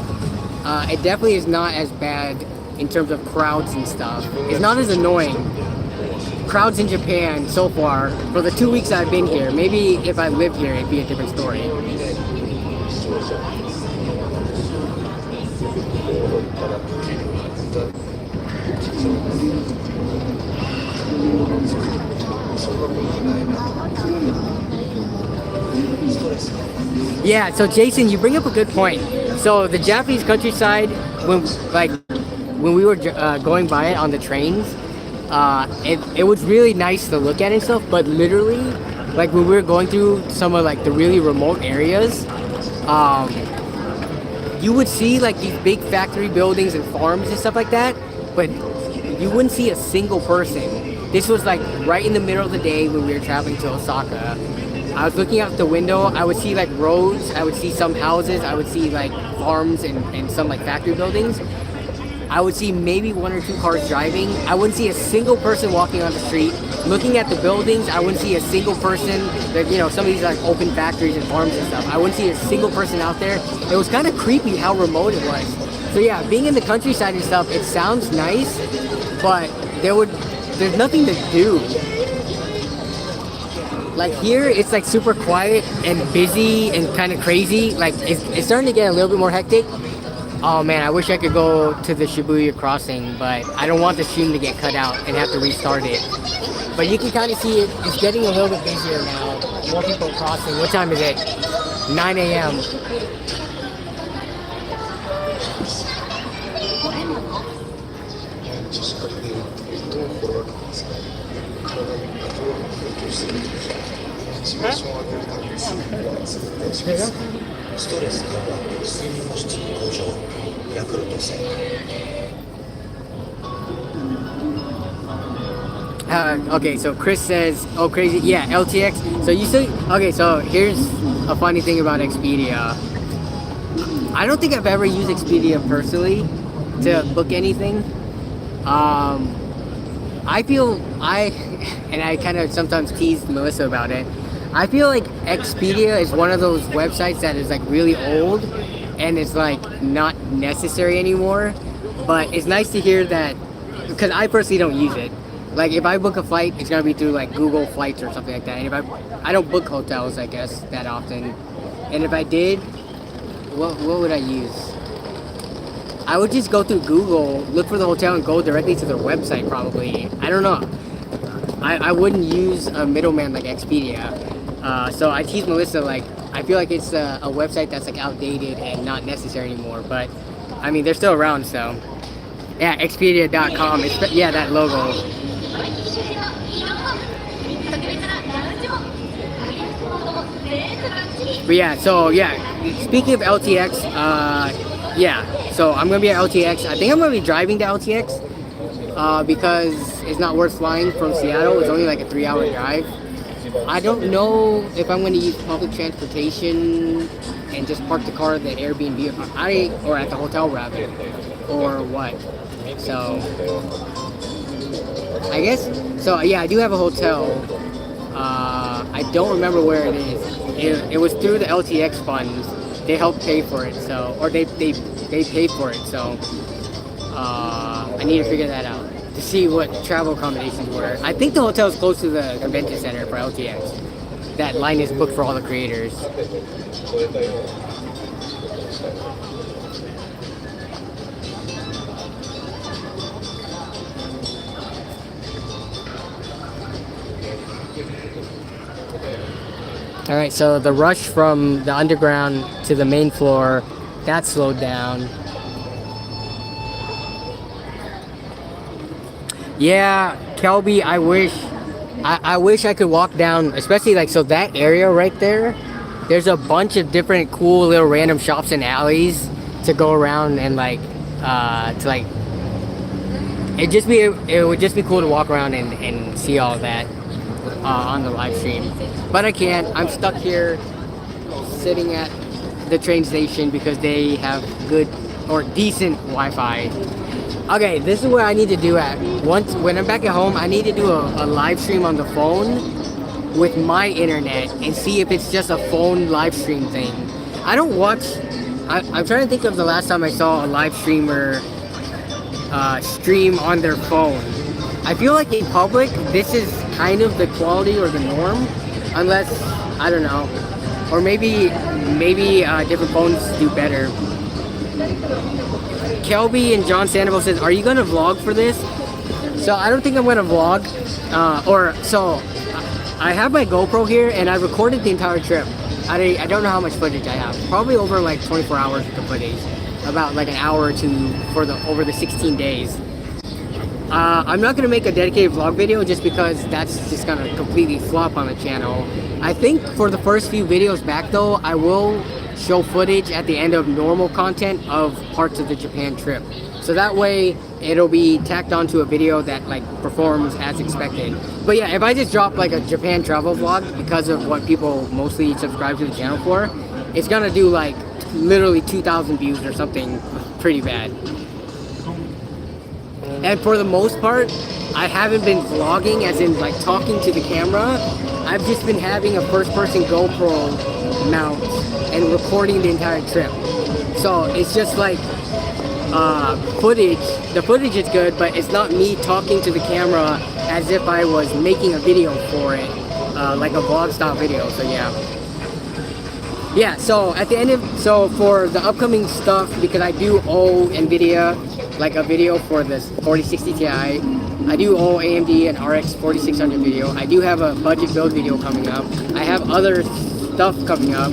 it definitely is not as bad in terms of crowds and stuff. It's not as annoying. Crowds in Japan so far, for the 2 weeks I've been here, maybe if I lived here it'd be a different story. Yeah, so Jason, you bring up a good point. So the Japanese countryside, when we were going by it on the trains, it was really nice to look at and stuff. But literally, like when we were going through some of like the really remote areas, you would see like these big factory buildings and farms and stuff like that, but you wouldn't see a single person. This was like right in the middle of the day when we were traveling to Osaka. I was looking out the window, I would see like roads, I would see some houses, I would see like farms and some like factory buildings. I would see maybe 1 or 2 cars driving. I wouldn't see a single person walking on the street. Looking at the buildings, I wouldn't see a single person, like, you know, some of these like open factories and farms and stuff. I wouldn't see a single person out there. It was kind of creepy how remote it was. So yeah, being in the countryside and stuff, it sounds nice, but there's nothing to do. Like here, it's like super quiet and busy and kind of crazy. Like it's starting to get a little bit more hectic. Oh man, I wish I could go to the Shibuya crossing, but I don't want the stream to get cut out and have to restart it. But you can kind of see it's getting a little bit busier now. More people crossing. What time is it? 9 a.m. Okay, so Chris says, oh crazy, yeah, LTX. So you say, okay, so here's a funny thing about Expedia. I don't think I've ever used Expedia personally to book anything. I feel, and I kind of sometimes tease Melissa about it, I feel like Expedia is one of those websites that is like really old and it's like not necessary anymore. But it's nice to hear that, because I personally don't use it. Like if I book a flight, it's gonna be through like Google Flights or something like that. And if I don't book hotels, I guess, that often. And if I did, what would I use? I would just go through Google, look for the hotel, and go directly to their website probably. I don't know. I wouldn't use a middleman like Expedia. So I tease Melissa, like, I feel like it's a website that's like outdated and not necessary anymore. But I mean, they're still around, so. Yeah, Expedia.com. Yeah, that logo. But yeah, so yeah, speaking of LTX, yeah, so I'm gonna be at LTX. I think I'm gonna be driving to LTX because it's not worth flying from Seattle. It's only like a 3-hour drive. I don't know if I'm gonna use public transportation and just park the car at the Airbnb or at the hotel rather. or what. So I guess so. Yeah, I do have a hotel. I don't remember where it is. It was through the LTX funds. They helped pay for it, so or they paid for it. So I need to figure that out to see what travel accommodations were. I think the hotel is close to the convention center for LTX. That line is booked for all the creators. All right, so the rush from the underground to the main floor, that slowed down. Yeah, Kelby, I wish I could walk down, especially like, so that area right there, there's a bunch of different cool little random shops and alleys to go around and like, to like, it would just be cool to walk around and see all that on the live stream. But I can't, I'm stuck here sitting at the train station because they have good or decent Wi-Fi. Okay, this is what I need to do when I'm back at home. I need to do a live stream on the phone with my internet and see if it's just a phone live stream thing. I don't watch. I'm trying to think of the last time I saw a live streamer stream on their phone. I feel like in public, this is kind of the quality or the norm, unless I don't know, or maybe different phones do better. Kelby and John Sandoval says, "Are you gonna vlog for this?" So I don't think I'm gonna vlog. I have my GoPro here and I recorded the entire trip. I don't know how much footage I have. Probably over like 24 hours of the footage, about like an hour or two for over the 16 days. I'm not gonna make a dedicated vlog video just because that's just gonna completely flop on the channel. I think for the first few videos back though, I will show footage at the end of normal content of parts of the Japan trip. So that way it'll be tacked onto a video that like performs as expected. But yeah, if I just drop like a Japan travel vlog because of what people mostly subscribe to the channel for, it's gonna do like literally 2,000 views or something pretty bad. And for the most part, I haven't been vlogging as in like talking to the camera. I've just been having a first-person GoPro mount and recording the entire trip. So it's just like footage. The footage is good, but it's not me talking to the camera as if I was making a video for it, like a vlog style video. So yeah, so at the end so for the upcoming stuff, because I do owe NVIDIA like a video for this 4060 Ti, I do owe AMD an RX 4600 video. I do have a budget build video coming up. I have other stuff coming up.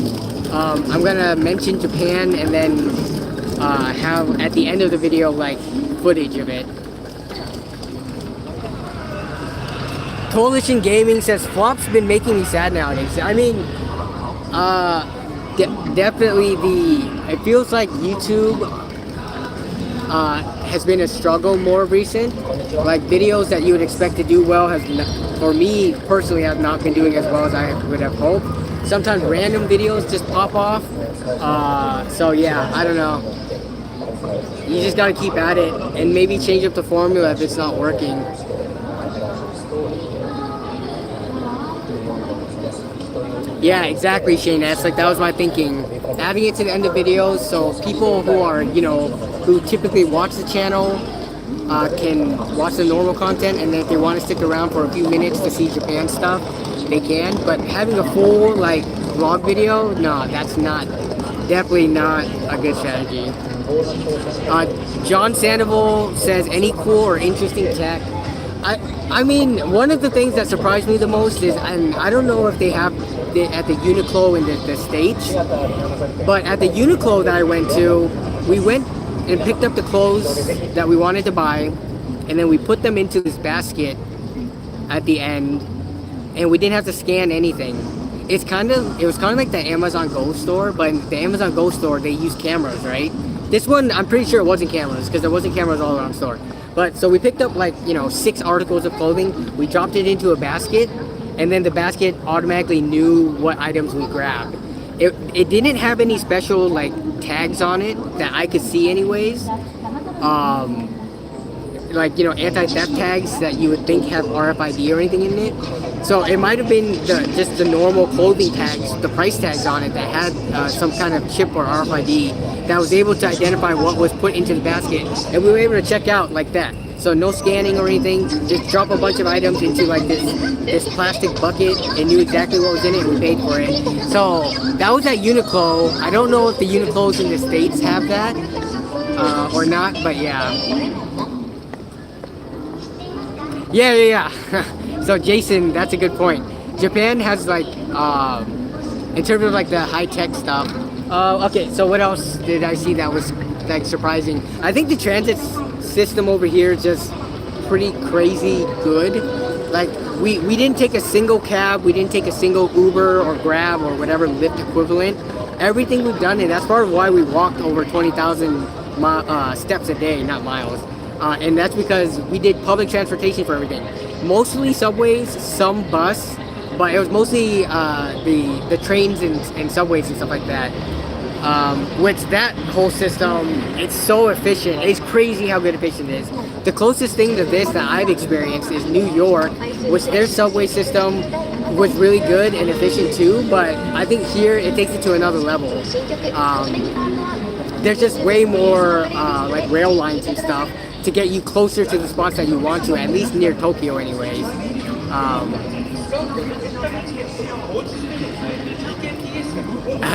I'm gonna mention Japan and then have at the end of the video like footage of it. Coalition Gaming says flop's been making me sad nowadays. I mean, definitely it feels like YouTube has been a struggle more recent. Like videos that you would expect to do well for me personally, have not been doing as well as I would have hoped. Sometimes random videos just pop off. So yeah, I don't know. You just gotta keep at it and maybe change up the formula if it's not working. Yeah, exactly, Shane. That's like, that was my thinking. Adding it to the end of videos so people who are, who typically watch the channel can watch the normal content, and then if they want to stick around for a few minutes to see Japan stuff, they can. But having a full like vlog video, no, that's definitely not a good strategy. John Sandoval says, any cool or interesting tech? I mean, one of the things that surprised me the most is, and I don't know if they have at the Uniqlo in the States, but at the Uniqlo that I went to, we went and picked up the clothes that we wanted to buy, and then we put them into this basket at the end, and we didn't have to scan anything. It was kind of like the Amazon Go store, but in the Amazon Go store, they use cameras, right? This one, I'm pretty sure it wasn't cameras, because there wasn't cameras all around the store. But so we picked up like, 6 articles of clothing, we dropped it into a basket, and then the basket automatically knew what items we grabbed. It didn't have any special like tags on it that I could see anyways, like, you know, anti-theft tags that you would think have RFID or anything in it. So it might have been just the normal clothing tags, the price tags on it that had some kind of chip or RFID that was able to identify what was put into the basket, and we were able to check out like that. So no scanning or anything, just drop a bunch of items into like this plastic bucket and knew exactly what was in it and we paid for it. So that was at Uniqlo. I don't know if the Uniqlos in the States have that or not, but yeah. Yeah. So Jason, that's a good point. Japan has like, in terms of like the high-tech stuff. Okay, so what else did I see that was like surprising? I think the transit system over here is just pretty crazy good. Like we didn't take a single cab, we didn't take a single Uber or Grab or whatever Lyft equivalent. Everything we've done, and that's part of why we walked over 20,000 steps a day, not miles. And that's because we did public transportation for everything. Mostly subways, some bus, but it was mostly the trains and subways and stuff like that. Which that whole system, it's so efficient. It's crazy how good efficient it is. The closest thing to this that I've experienced is New York, which their subway system was really good and efficient too, but I think here it takes it to another level. There's just way more like rail lines and stuff to get you closer to the spots that you want to, at least near Tokyo anyways.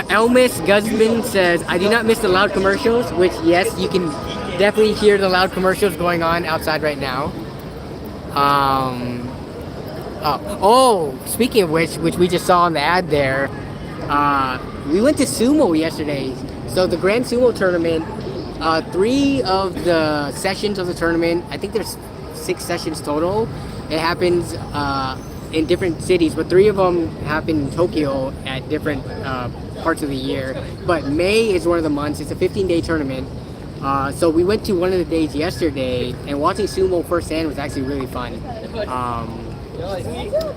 Elmis Guzman says, I do not miss the loud commercials, which yes, you can definitely hear the loud commercials going on outside right now. Speaking of which we just saw on the ad there, we went to sumo yesterday. So the Grand Sumo Tournament, 3 of the sessions of the tournament, I think there's 6 sessions total. It happens in different cities, but 3 of them happen in Tokyo at different parts of the year. But May is one of the months. It's a 15-day tournament. So we went to one of the days yesterday, and watching sumo firsthand was actually really fun.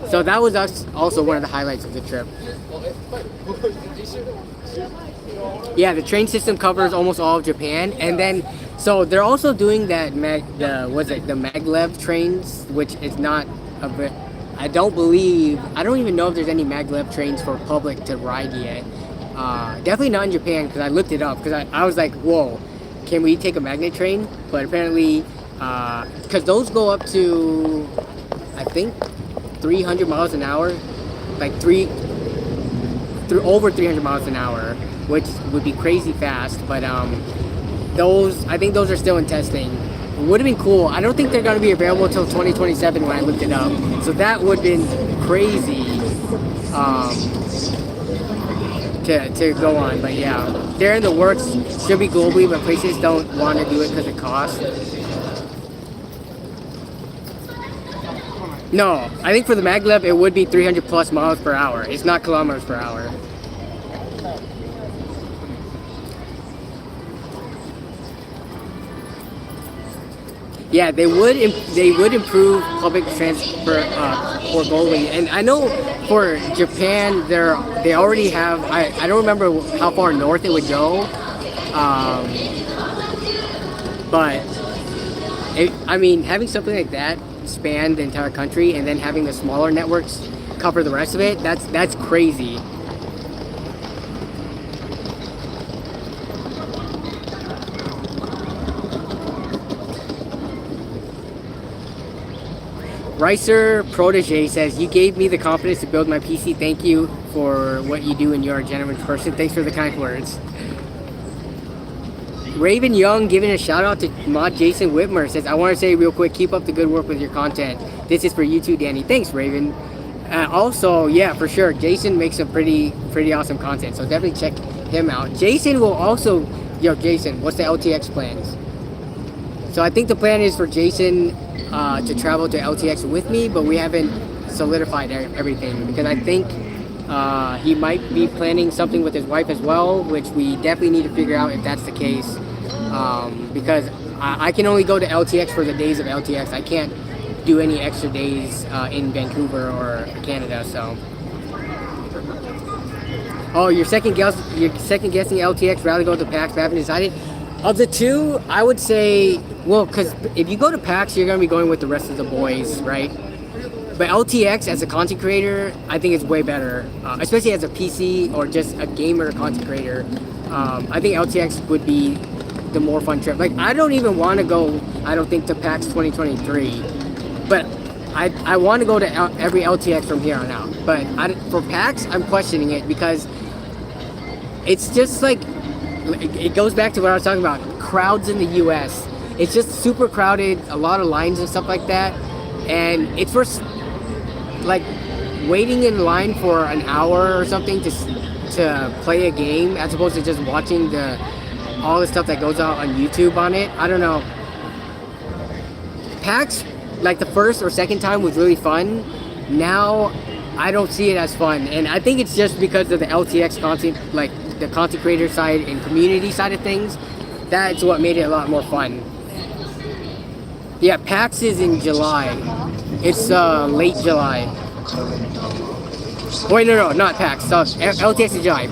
So that was also one of the highlights of the trip. Yeah, the train system covers almost all of Japan, and then so they're also doing that the maglev trains, which is not I don't even know if there's any maglev trains for public to ride yet. Definitely not in Japan, because I looked it up, because I was like, whoa, can we take a magnet train? But apparently, because those go up to, I think, 300 miles an hour, like over 300 miles an hour, which would be crazy fast. But I think those are still in testing. It would have been cool. I don't think they're going to be available until 2027 when I looked it up. So that would have been crazy to go on. But yeah, they're in the works. Should be globally, but places don't want to do it because of cost. No, I think for the maglev it would be 300 plus miles per hour. It's not kilometers per hour. Yeah, they would improve public transport for globally. And I know for Japan, they already have. I don't remember how far north it would go, but I mean, having something like that span the entire country, and then having the smaller networks cover the rest of it, that's crazy. Ricer Protege says, you gave me the confidence to build my PC. Thank you for what you do, and you're a genuine person. Thanks for the kind words. Raven Young giving a shout out to mod Jason Whitmer says, I want to say real quick, keep up the good work with your content. This is for you too, Danny. Thanks, Raven. Also, yeah, for sure, Jason makes some pretty awesome content, so definitely check him out. Jason will also, Jason, what's the LTX plans? So I think the plan is for Jason to travel to LTX with me, but we haven't solidified everything, because I think he might be planning something with his wife as well, which we definitely need to figure out if that's the case, because I can only go to LTX for the days of LTX. I can't do any extra days in Vancouver or Canada. So you're second guessing LTX rather go to PAX, but haven't decided. Of the two, I would say, well, because if you go to PAX, you're going to be going with the rest of the boys, right? But LTX as a content creator, I think it's way better, especially as a PC or just a gamer content creator. I think LTX would be the more fun trip. Like, I don't even want to go, I don't think, to PAX 2023, but I want to go to every LTX from here on out. But for PAX, I'm questioning it because it's just like, it goes back to what I was talking about, crowds in the US. It's just super crowded, a lot of lines and stuff like that. And it's for, like, waiting in line for an hour or something to play a game as opposed to just watching all the stuff that goes out on YouTube on it. I don't know. PAX, like the first or second time, was really fun. Now I don't see it as fun, and I think it's just because of the LTX content, like the content creator side and community side of things. That's what made it a lot more fun. Yeah, PAX is in July. It's late July. Wait, no, not PAX. LTX in July.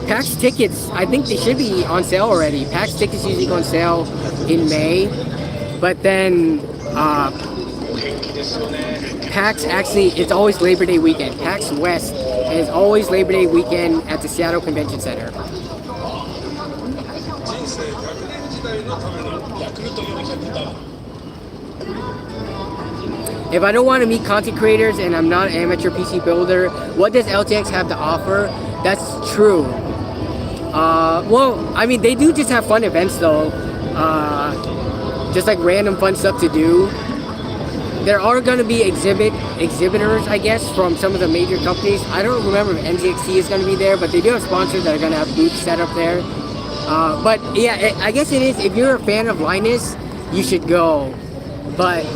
PAX tickets, I think they should be on sale already. PAX tickets usually go on sale in May, but then PAX actually, it's always Labor Day weekend. PAX West is always Labor Day weekend at the Seattle Convention Center. If I don't want to meet content creators and I'm not an amateur PC builder, what does LTX have to offer? That's true. Well, I mean, they do just have fun events though. Just like random fun stuff to do. There are going to be exhibitors, I guess, from some of the major companies. I don't remember if NZXT is going to be there, but they do have sponsors that are going to have booths set up there. But yeah, I guess it is. If you're a fan of Linus, you should go. But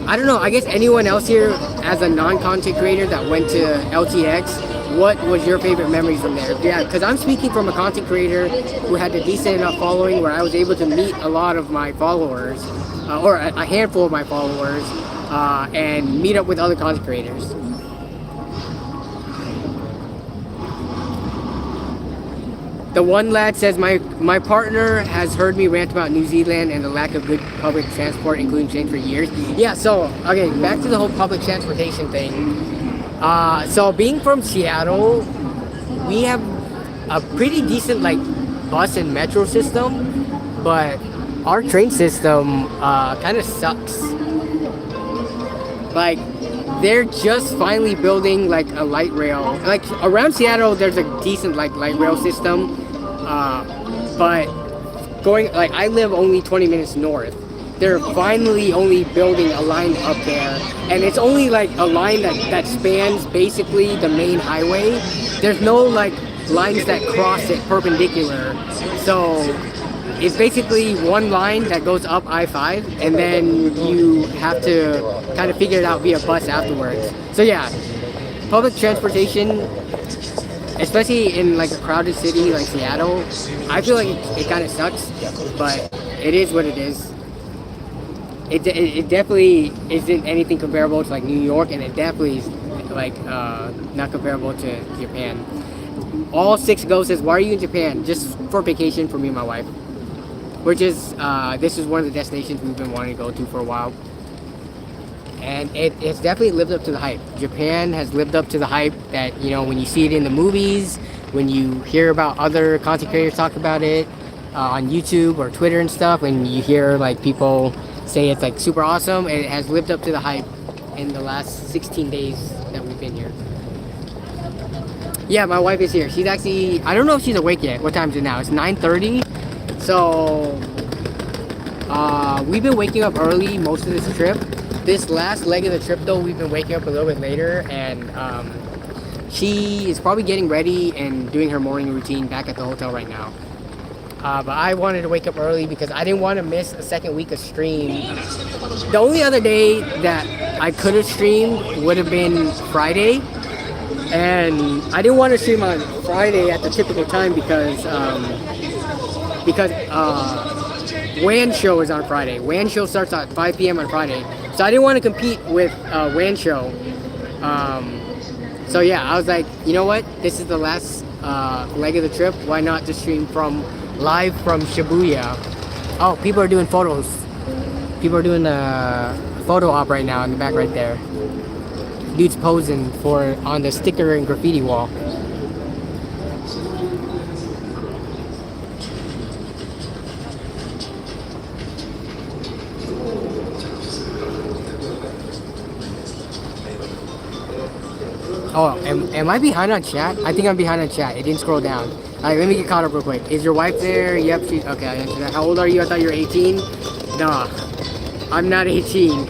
I don't know. I guess anyone else here, as a non-content creator that went to LTX, what was your favorite memories from there? Yeah, because I'm speaking from a content creator who had a decent enough following where I was able to meet a lot of my followers, or a handful of my followers, and meet up with other content creators. The one lad says, my partner has heard me rant about New Zealand and the lack of good public transport, including trains, for years. Yeah, so, okay, back to the whole public transportation thing. So being from Seattle, we have a pretty decent, like, bus and metro system, but our train system kind of sucks. Like, they're just finally building, like, a light rail. Like, around Seattle, there's a decent, like, light rail system. But going, like, I live only 20 minutes north. They're finally only building a line up there, and it's only like a line that spans basically the main highway. There's no like lines that cross it perpendicular, so it's basically one line that goes up I-5, and then you have to kind of figure it out via bus afterwards. So yeah, public transportation, especially in like a crowded city like Seattle, I feel like it kind of sucks, but it is what it is. It definitely isn't anything comparable to like New York, and it definitely is like not comparable to Japan. All 6 Go says, why are you in Japan? Just for vacation for me and my wife. Which is, this is one of the destinations we've been wanting to go to for a while. And it's definitely lived up to the hype. Japan has lived up to the hype that, you know, when you see it in the movies, when you hear about other content creators talk about it on YouTube or Twitter and stuff, when you hear like people say it's like super awesome, and it has lived up to the hype in the last 16 days that we've been here. Yeah, my wife is here. She's actually, I don't know if she's awake yet. What time is it now? It's 9:30. So we've been waking up early most of this trip. This last leg of the trip though, we've been waking up a little bit later, and she is probably getting ready and doing her morning routine back at the hotel right now. But I wanted to wake up early because I didn't want to miss a second week of stream. The only other day that I could have streamed would have been Friday, and I didn't want to stream on Friday at the typical time because WAN show is on Friday. WAN show starts at 5 p.m. on Friday, so I didn't want to compete with WAN show. So yeah, I was like, you know what? This is the last leg of the trip, why not just stream from live from Shibuya? Oh, people are doing photos. People are doing a photo op right now in the back right there. Dude's posing for on the sticker and graffiti wall. Oh, am I behind on chat? I think I'm behind on chat. It didn't scroll down. Alright, let me get caught up real quick. Is your wife there? Yep, she's okay. I answered that. How old are you? I thought you were 18. Nah, I'm not 18.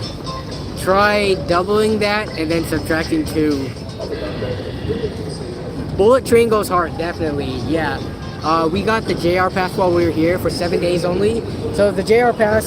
Try doubling that and then subtracting 2. Bullet train goes hard, definitely. Yeah. We got the JR pass while we were here for 7 days only. So the JR pass,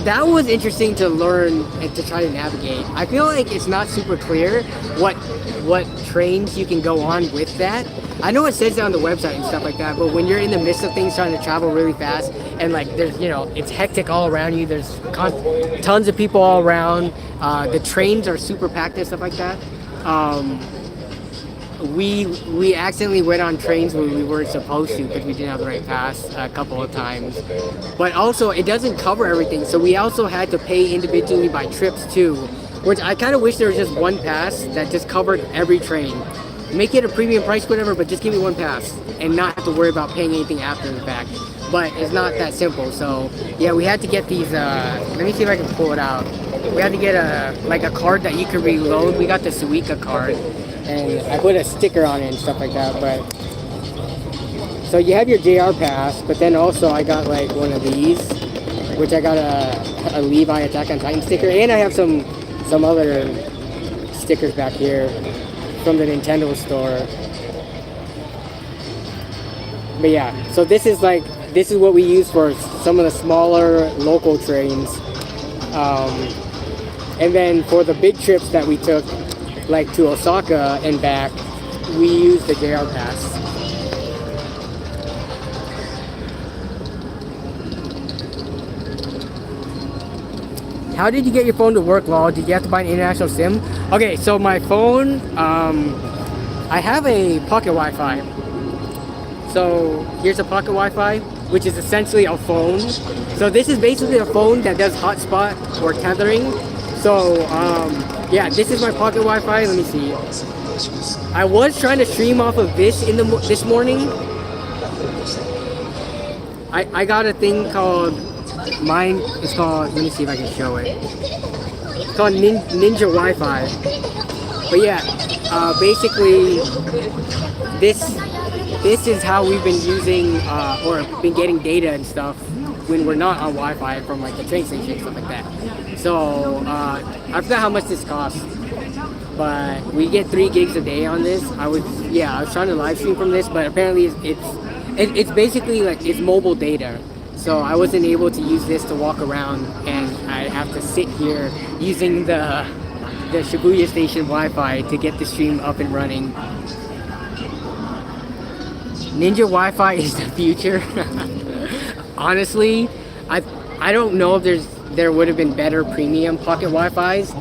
that was interesting to learn and to try to navigate. I feel like it's not super clear what trains you can go on with that. I know it says it on the website and stuff like that, but when you're in the midst of things trying to travel really fast and like there's, it's hectic all around you, there's tons of people all around, the trains are super packed and stuff like that. We accidentally went on trains when we weren't supposed to because we didn't have the right pass a couple of times. But also, it doesn't cover everything, so we also had to pay individually by trips too, which I kind of wish there was just one pass that just covered every train. Make it a premium price, whatever, but just give me one pass and not have to worry about paying anything after the fact. But it's not that simple, so yeah, we had to get these, let me see if I can pull it out. We had to get a card that you could reload. We got the Suica card. And I put a sticker on it and stuff like that, but so you have your JR pass, but then also I got like one of these, which I got a Levi Attack on Titan sticker, and I have some other stickers back here from the Nintendo store. But yeah, so this is what we use for some of the smaller local trains, and then for the big trips that we took, like to Osaka and back, we use the JR pass. How did you get your phone to work, lol? Did you have to buy an international SIM? Okay, so my phone, I have a pocket Wi-Fi. So here's a pocket Wi-Fi, which is essentially a phone. So this is basically a phone that does hotspot or tethering. So yeah, this is my pocket Wi-Fi. Let me see. I was trying to stream off of this this morning. I got a thing called it's called, let me see if I can show it. It's called Ninja Wi-Fi. But yeah, basically this is how we've been using or been getting data and stuff when we're not on Wi-Fi from like the train station and stuff like that. So I forgot how much this costs, but we get 3 gigs a day on this. I was trying to live stream from this, but apparently it's basically like it's mobile data. So I wasn't able to use this to walk around, and I have to sit here using the Shibuya Station Wi-Fi to get the stream up and running. Ninja Wi-Fi is the future. Honestly, I don't know if there would have been better premium pocket Wi-Fis,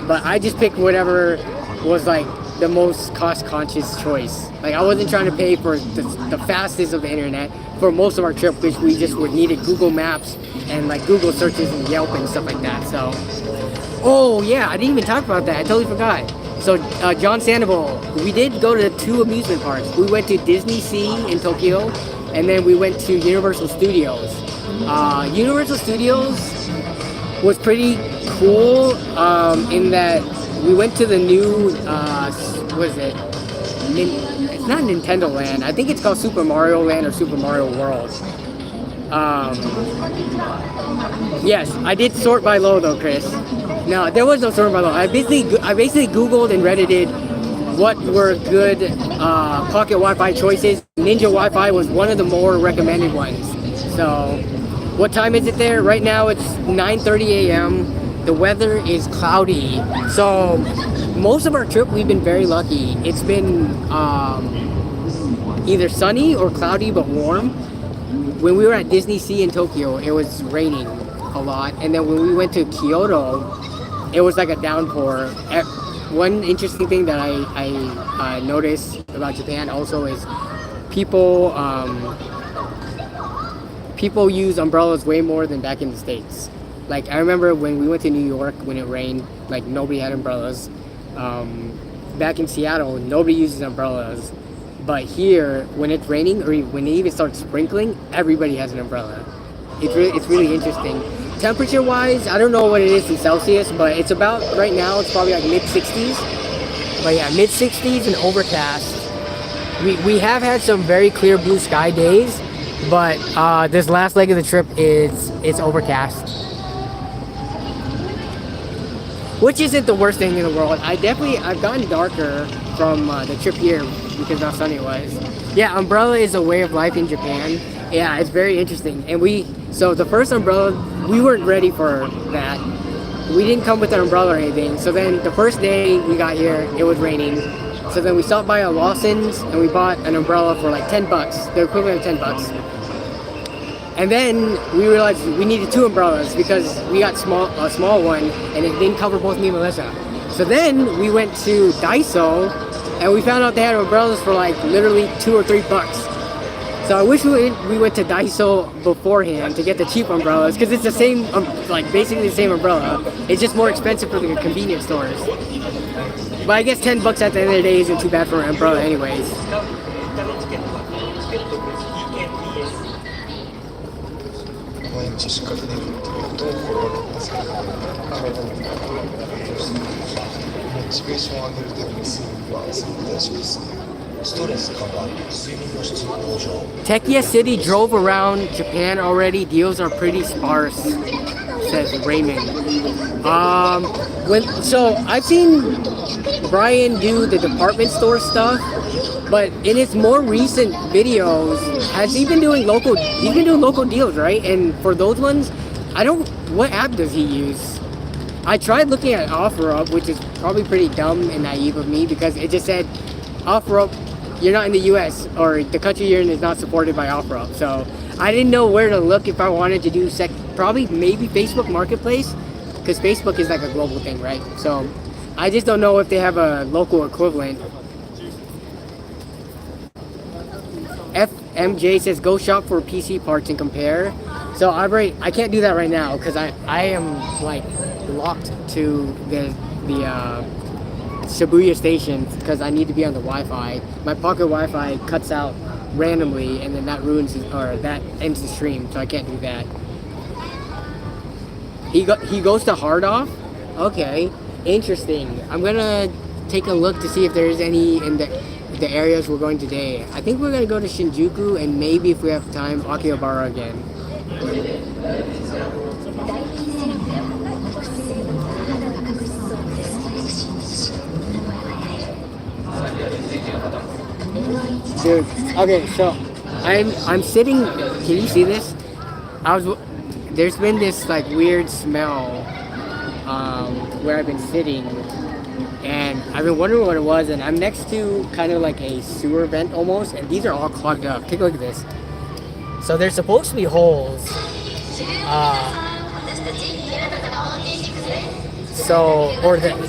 but I just picked whatever was like the most cost-conscious choice. Like I wasn't trying to pay for the fastest of the internet for most of our trip, which we just would needed Google Maps and like Google searches and Yelp and stuff like that. So, oh yeah, I didn't even talk about that. I totally forgot. So John Sandoval, we did go to 2 amusement parks. We went to Disney Sea in Tokyo, and then we went to Universal Studios. Universal Studios was pretty cool in that we went to the new, what is it? It's not Nintendo Land. I think it's called Super Mario Land or Super Mario World. Yes, I did sort by low though, Chris. No, there was no sort by low. I basically Googled and Reddited what were good pocket Wi-Fi choices. Ninja Wi-Fi was one of the more recommended ones. So, what time is it there? Right now it's 9:30 a.m. The weather is cloudy. So, most of our trip we've been very lucky. It's been either sunny or cloudy but warm. When we were at Disney Sea in Tokyo, it was raining a lot. And then when we went to Kyoto, it was like a downpour one interesting thing that I noticed about Japan also is people people use umbrellas way more than back in the States. Like I remember when we went to New York when it rained, like nobody had umbrellas. Back in Seattle, nobody uses umbrellas. But here, when it's raining or when it even starts sprinkling, everybody has an umbrella. It's really interesting. Temperature wise, I don't know what it is in Celsius, but it's about right now. It's probably like mid 60s. But yeah, mid 60s and overcast. We have had some very clear blue sky days, but this last leg of the trip it's overcast, which isn't the worst thing in the world. I've gotten darker from the trip here because how sunny it was. Yeah, umbrella is a way of life in Japan. Yeah, it's very interesting. And so the first umbrella, we weren't ready for that. We didn't come with an umbrella or anything. So then the first day we got here, it was raining. So then we stopped by a Lawson's and we bought an umbrella for like 10 bucks, the equivalent of 10 bucks. And then we realized we needed 2 umbrellas because we got a small one and it didn't cover both me and Melissa. So then we went to Daiso and we found out they had umbrellas for like literally 2 or 3 bucks. So I wish we went to Daiso beforehand to get the cheap umbrellas because it's the same, like basically the same umbrella. It's just more expensive for the convenience stores. But I guess 10 bucks at the end of the day isn't too bad for an umbrella anyways. Tekia City drove around Japan already. Deals are pretty sparse, says Raymond. So I've seen Brian do the department store stuff, but in his more recent videos, he's been doing local deals, right? And for those ones, what app does he use? I tried looking at OfferUp, which is probably pretty dumb and naive of me because it just said OfferUp, you're not in the US, or the country you're in is not supported by OfferUp. So I didn't know where to look if I wanted to do maybe Facebook Marketplace, because Facebook is like a global thing, right? So I just don't know if they have a local equivalent. FMJ says go shop for PC parts and compare. So I can't do that right now because I am like locked to the Shibuya Station because I need to be on the Wi-Fi. My pocket Wi-Fi cuts out randomly and then that that ends the stream, so I can't do that. He goes to Hard Off? Okay, interesting. I'm gonna take a look to see if there's any in the areas we're going today. I think we're gonna go to Shinjuku and maybe if we have time, Akihabara again. Dude, okay, so I'm sitting. Can you see this? There's been this like weird smell where I've been sitting, and I've been wondering what it was. And I'm next to kind of like a sewer vent almost, and these are all clogged up. Take a look at this. So there's supposed to be holes.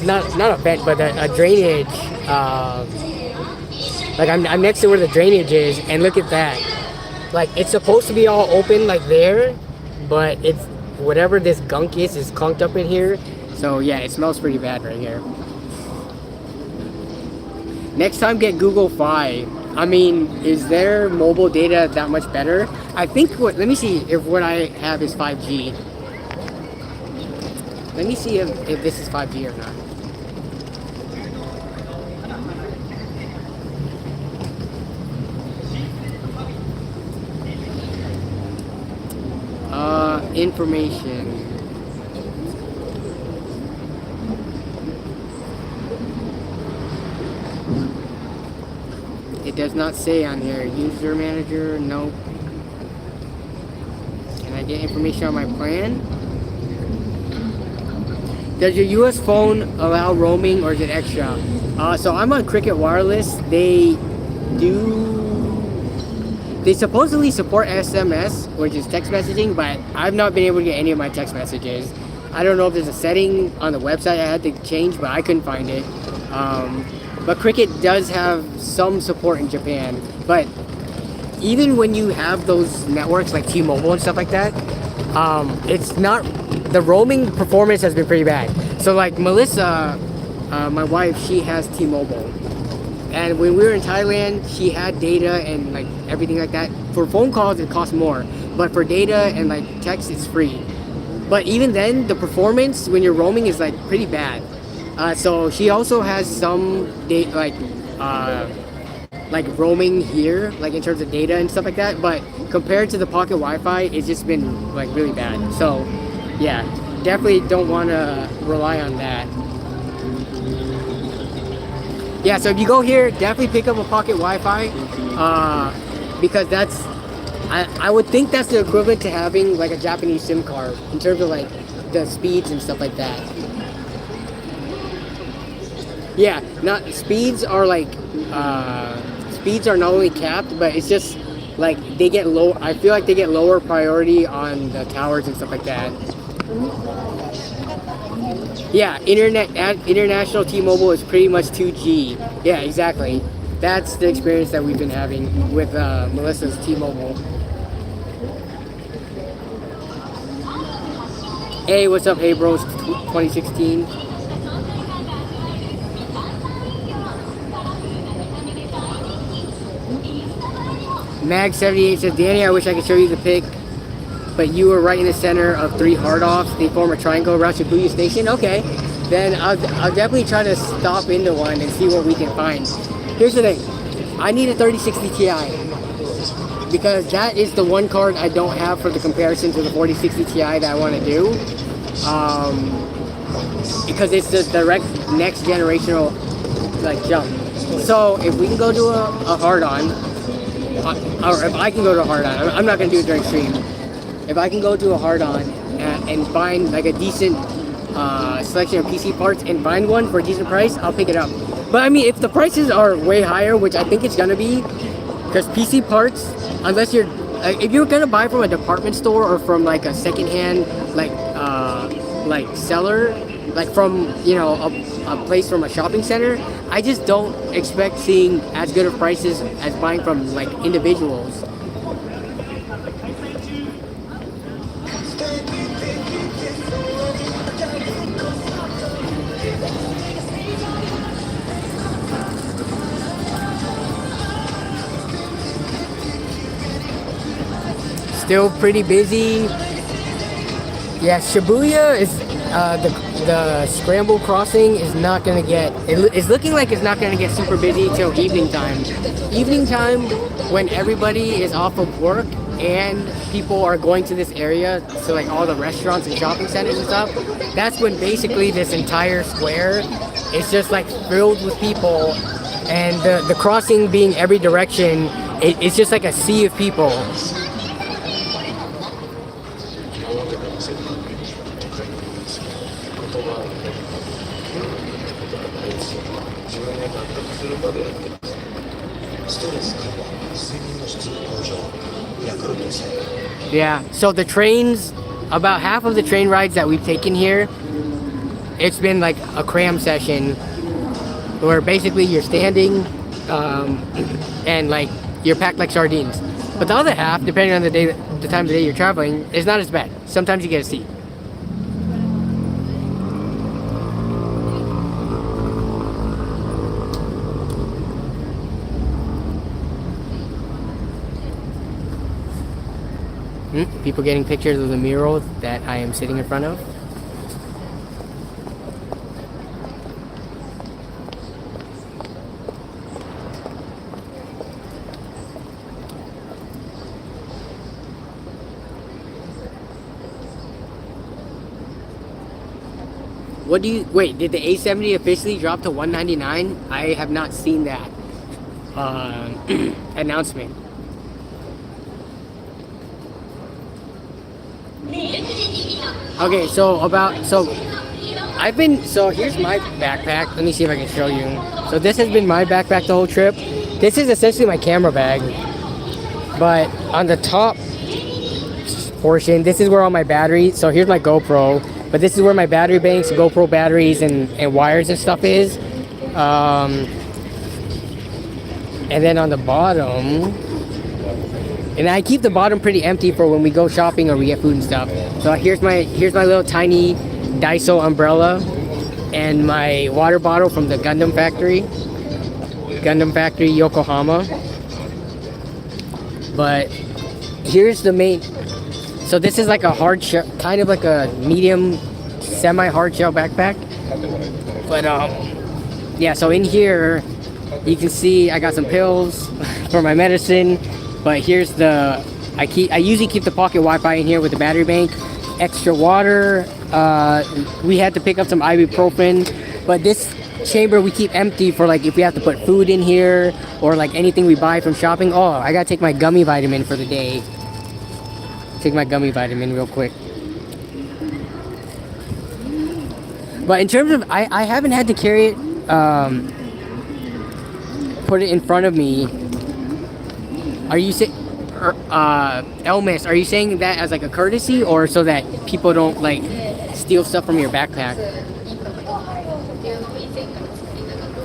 Not a vent, but a drainage. Like I'm next to where the drainage is, and look at that. Like it's supposed to be all open like there, but it's whatever this gunk is clunked up in here. So yeah, it smells pretty bad right here. Next time, get Google Fi. I mean, is their mobile data that much better? I think let me see if what I have is 5G. Let me see if this is 5G or not. Information. It does not say on here. User manager, nope. Can I get information on my plan? Does your US phone allow roaming or is it extra? So I'm on Cricket Wireless. They supposedly support SMS, which is text messaging, but I've not been able to get any of my text messages. I don't know if there's a setting on the website I had to change, but I couldn't find it. But Cricket does have some support in Japan. But even when you have those networks like T-Mobile and stuff like that, it's not, the roaming performance has been pretty bad. So like Melissa, my wife, she has T-Mobile. And when we were in Thailand, she had data and like everything like that. For phone calls, it costs more. But for data and like text, it's free. But even then, the performance when you're roaming is like pretty bad. So she also has some like roaming here, like in terms of data and stuff like that. But compared to the pocket Wi-Fi, it's just been like really bad. So yeah, definitely don't want to rely on that. Yeah, so if you go here, definitely pick up a pocket Wi-Fi, because that's, I would think that's the equivalent to having like a Japanese SIM card in terms of like the speeds and stuff like that. Yeah, not speeds are like speeds are not only capped, but it's just like they get low. I feel like they get lower priority on the towers and stuff like that. Yeah, international T-Mobile is pretty much 2G. Yeah, exactly. That's the experience that we've been having with Melissa's T-Mobile. Hey, what's up, Hey Bros 2016? Mag78 says, Danny, I wish I could show you the pic, but you were right in the center of 3 hard-offs. They form a triangle around Shibuya Station. Okay, then I'll definitely try to stop into one and see what we can find. Here's the thing. I need a 3060 Ti because that is the one card I don't have for the comparison to the 4060 Ti that I want to do. Because it's the direct next generational like jump. So if we can go to a hard-on, or if I can go to a hard-on, I'm not going to do it during stream. If I can go to a hard-on and find like a decent selection of PC parts and find one for a decent price, I'll pick it up. But I mean, if the prices are way higher, which I think it's going to be, because PC parts, unless you're, if you're going to buy from a department store or from like a secondhand like seller, like from, you know, a place from a shopping center, I just don't expect seeing as good of prices as buying from like individuals. Still pretty busy. Yeah, Shibuya is the scramble crossing is not gonna get. It's looking like it's not gonna get super busy till evening time. Evening time, when everybody is off of work and people are going to this area, so like all the restaurants and shopping centers and stuff. That's when basically this entire square is just like filled with people, and the crossing being every direction, it's just like a sea of people. Yeah, so the trains, about half of the train rides that we've taken here, it's been like a cram session where basically you're standing and like you're packed like sardines. But the other half, depending on the time of the day you're traveling, is not as bad. Sometimes you get a seat. People getting pictures of the mural that I am sitting in front of. What do you, wait, did the A70 officially drop to $199? I have not seen that announcement. Okay, so here's my backpack. Let me see if I can show you. So this has been my backpack the whole trip. This is essentially my camera bag, but on the top portion, this is where all my batteries, so here's my GoPro, but this is where my battery banks, GoPro batteries and wires and stuff is. And then on the bottom, and I keep the bottom pretty empty for when we go shopping or we get food and stuff. So here's my little tiny Daiso umbrella and my water bottle from the Gundam Factory Yokohama. But here's the main. So this is like a hard shell, kind of like a medium, semi-hard shell backpack. But yeah. So in here, you can see I got some pills for my medicine. But here's the. I usually keep the pocket Wi-Fi in here with the battery bank. Extra water. We had to pick up some ibuprofen, but this chamber we keep empty for like if we have to put food in here or like anything we buy from shopping. Oh, I gotta take my gummy vitamin for the day. Take my gummy vitamin real quick. But in terms of, I haven't had to carry it, put it in front of me. Are you saying, Elmis, are you saying that as like a courtesy or so that people don't like steal stuff from your backpack?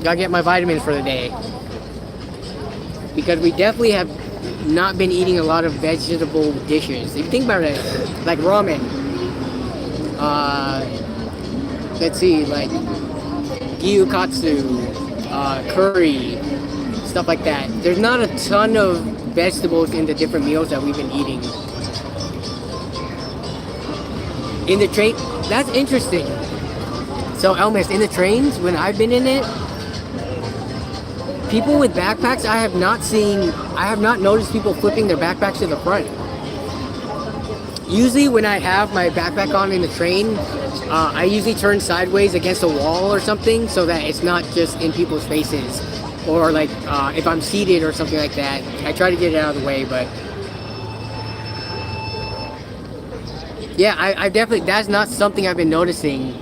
Gotta get my vitamins for the day. Because we definitely have not been eating a lot of vegetable dishes. If you think about it, like ramen. Let's see, like gyukatsu, curry, stuff like that. There's not a ton of vegetables in the different meals that we've been eating. In the train, that's interesting. So Elmis, in the trains, when I've been in it, people with backpacks, I have not noticed people flipping their backpacks to the front. Usually when I have my backpack on in the train, I usually turn sideways against a wall or something so that it's not just in people's faces. Or like if I'm seated or something like that, I try to get it out of the way, but yeah, I definitely, that's not something I've been noticing.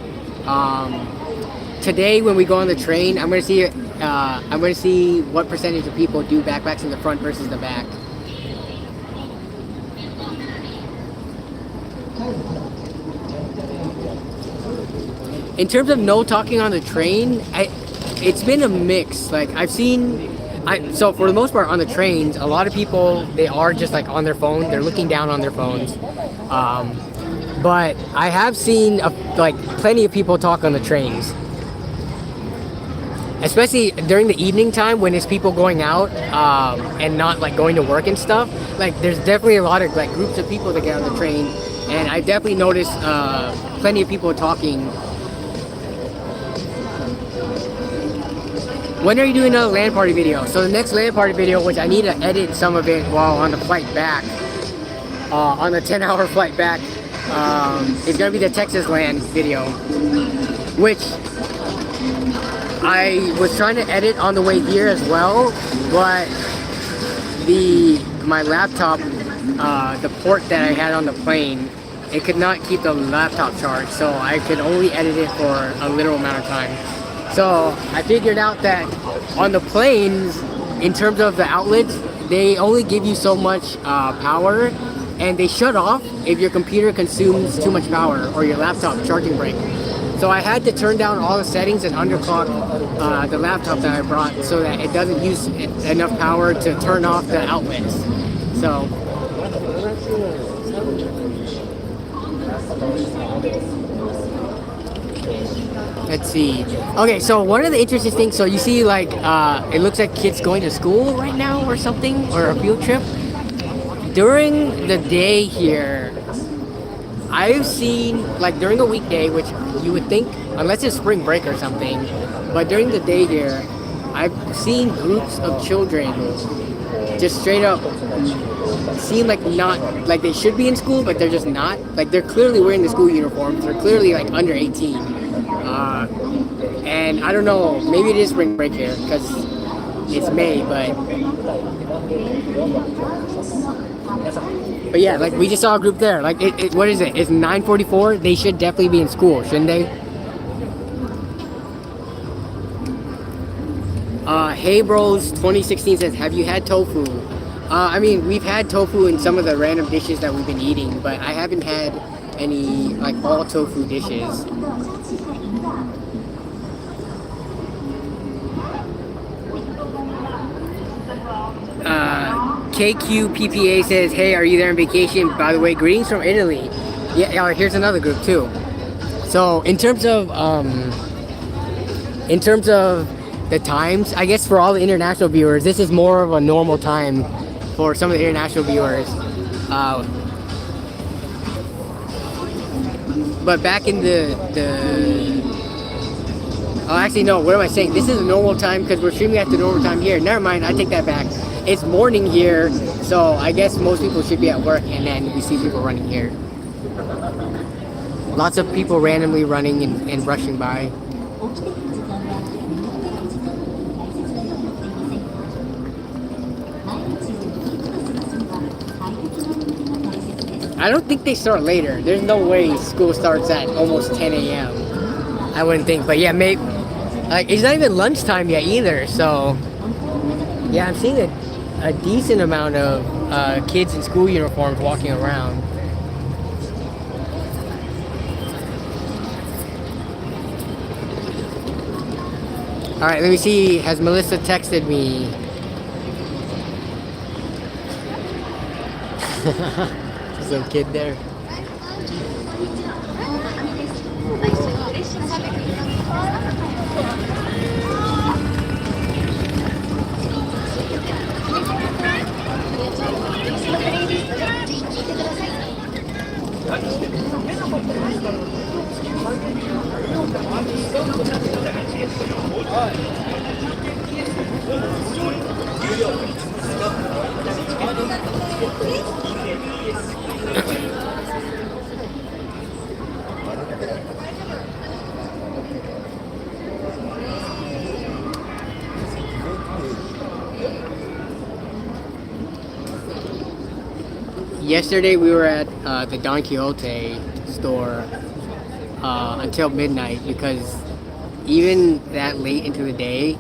Today when we go on the train, I'm gonna see what percentage of people do backpacks in the front versus the back. In terms of no talking on the train, it's been a mix. Like so for the most part on the trains, a lot of people, they are just like on their phone. They're looking down on their phones. But I have seen like plenty of people talk on the trains. Especially during the evening time when it's people going out and not like going to work and stuff. Like there's definitely a lot of like groups of people that get on the train. And I definitely noticed plenty of people talking. When are you doing another LAN party video? So the next LAN party video, which I need to edit some of it while on the flight back, on the 10-hour flight back, is going to be the Texas LAN video, which I was trying to edit on the way here as well, but my laptop, the port that I had on the plane, it could not keep the laptop charged, so I could only edit it for a little amount of time. So I figured out that on the planes, in terms of the outlets, they only give you so much power, and they shut off if your computer consumes too much power or your laptop charging break. So I had to turn down all the settings and underclock the laptop that I brought so that it doesn't use enough power to turn off the outlets. So let's see. Okay, so one of the interesting things, so you see like, it looks like kids going to school right now or something, or a field trip. During the day here, I've seen, like during a weekday, which you would think, unless it's spring break or something, but during the day here, I've seen groups of children just straight up seem like not, like they should be in school, but they're just not. Like they're clearly wearing the school uniforms. They're clearly like under 18. And I don't know, maybe it is spring break here because it's May, but yeah, like we just saw a group there. Like what is it? It's 9:44. They should definitely be in school, shouldn't they? Hey Bros 2016 says, have you had tofu? I mean, we've had tofu in some of the random dishes that we've been eating, but I haven't had any like all tofu dishes. KQPPA says, "Hey, are you there on vacation? By the way, greetings from Italy." Yeah, here's another group too. So in terms of the times, I guess for all the international viewers, this is more of a normal time for some of the international viewers. But back in the oh, actually no, what am I saying? This is a normal time because we're streaming at the normal time here. Never mind, I take that back. It's morning here, so I guess most people should be at work, and then we see people running here. Lots of people randomly running and rushing by. I don't think they start later. There's no way school starts at almost 10 a.m. I wouldn't think, but yeah, maybe. Like, it's not even lunchtime yet either, so yeah, I'm seeing a decent amount of kids in school uniforms walking around. All right, let me see. Has Melissa texted me? Some kid there. Yesterday we were at the Don Quixote store until midnight because even that late into the day,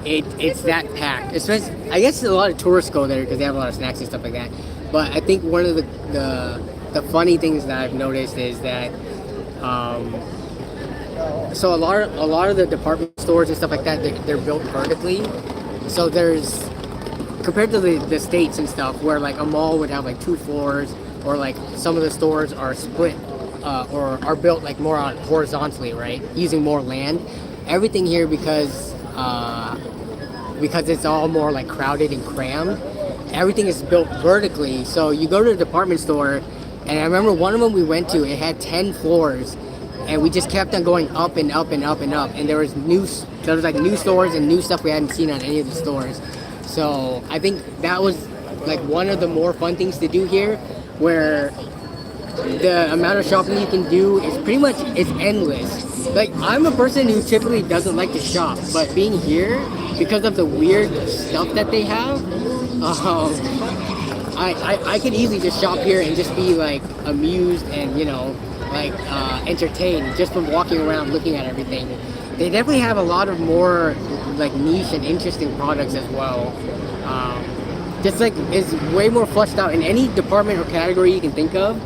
it's that packed. Especially, I guess a lot of tourists go there because they have a lot of snacks and stuff like that. But I think one of the funny things that I've noticed is that so a lot of the department stores and stuff like that, they're built vertically. So there's, compared to the States and stuff, where like a mall would have like 2 floors, or like some of the stores are split or are built like more on horizontally, right, using more land. Everything here, because it's all more like crowded and crammed, everything is built vertically. So you go to a department store, and I remember one of them we went to, it had 10 floors, and we just kept on going up and up and up and up, and there was like new stores and new stuff we hadn't seen on any of the stores. So I think that was like one of the more fun things to do here, where the amount of shopping you can do is pretty much, it's endless. Like, I'm a person who typically doesn't like to shop, but being here, because of the weird stuff that they have, I could easily just shop here and just be like amused and, you know, like entertained just from walking around looking at everything. They definitely have a lot of more like niche and interesting products as well. Just like, it's way more fleshed out in any department or category you can think of.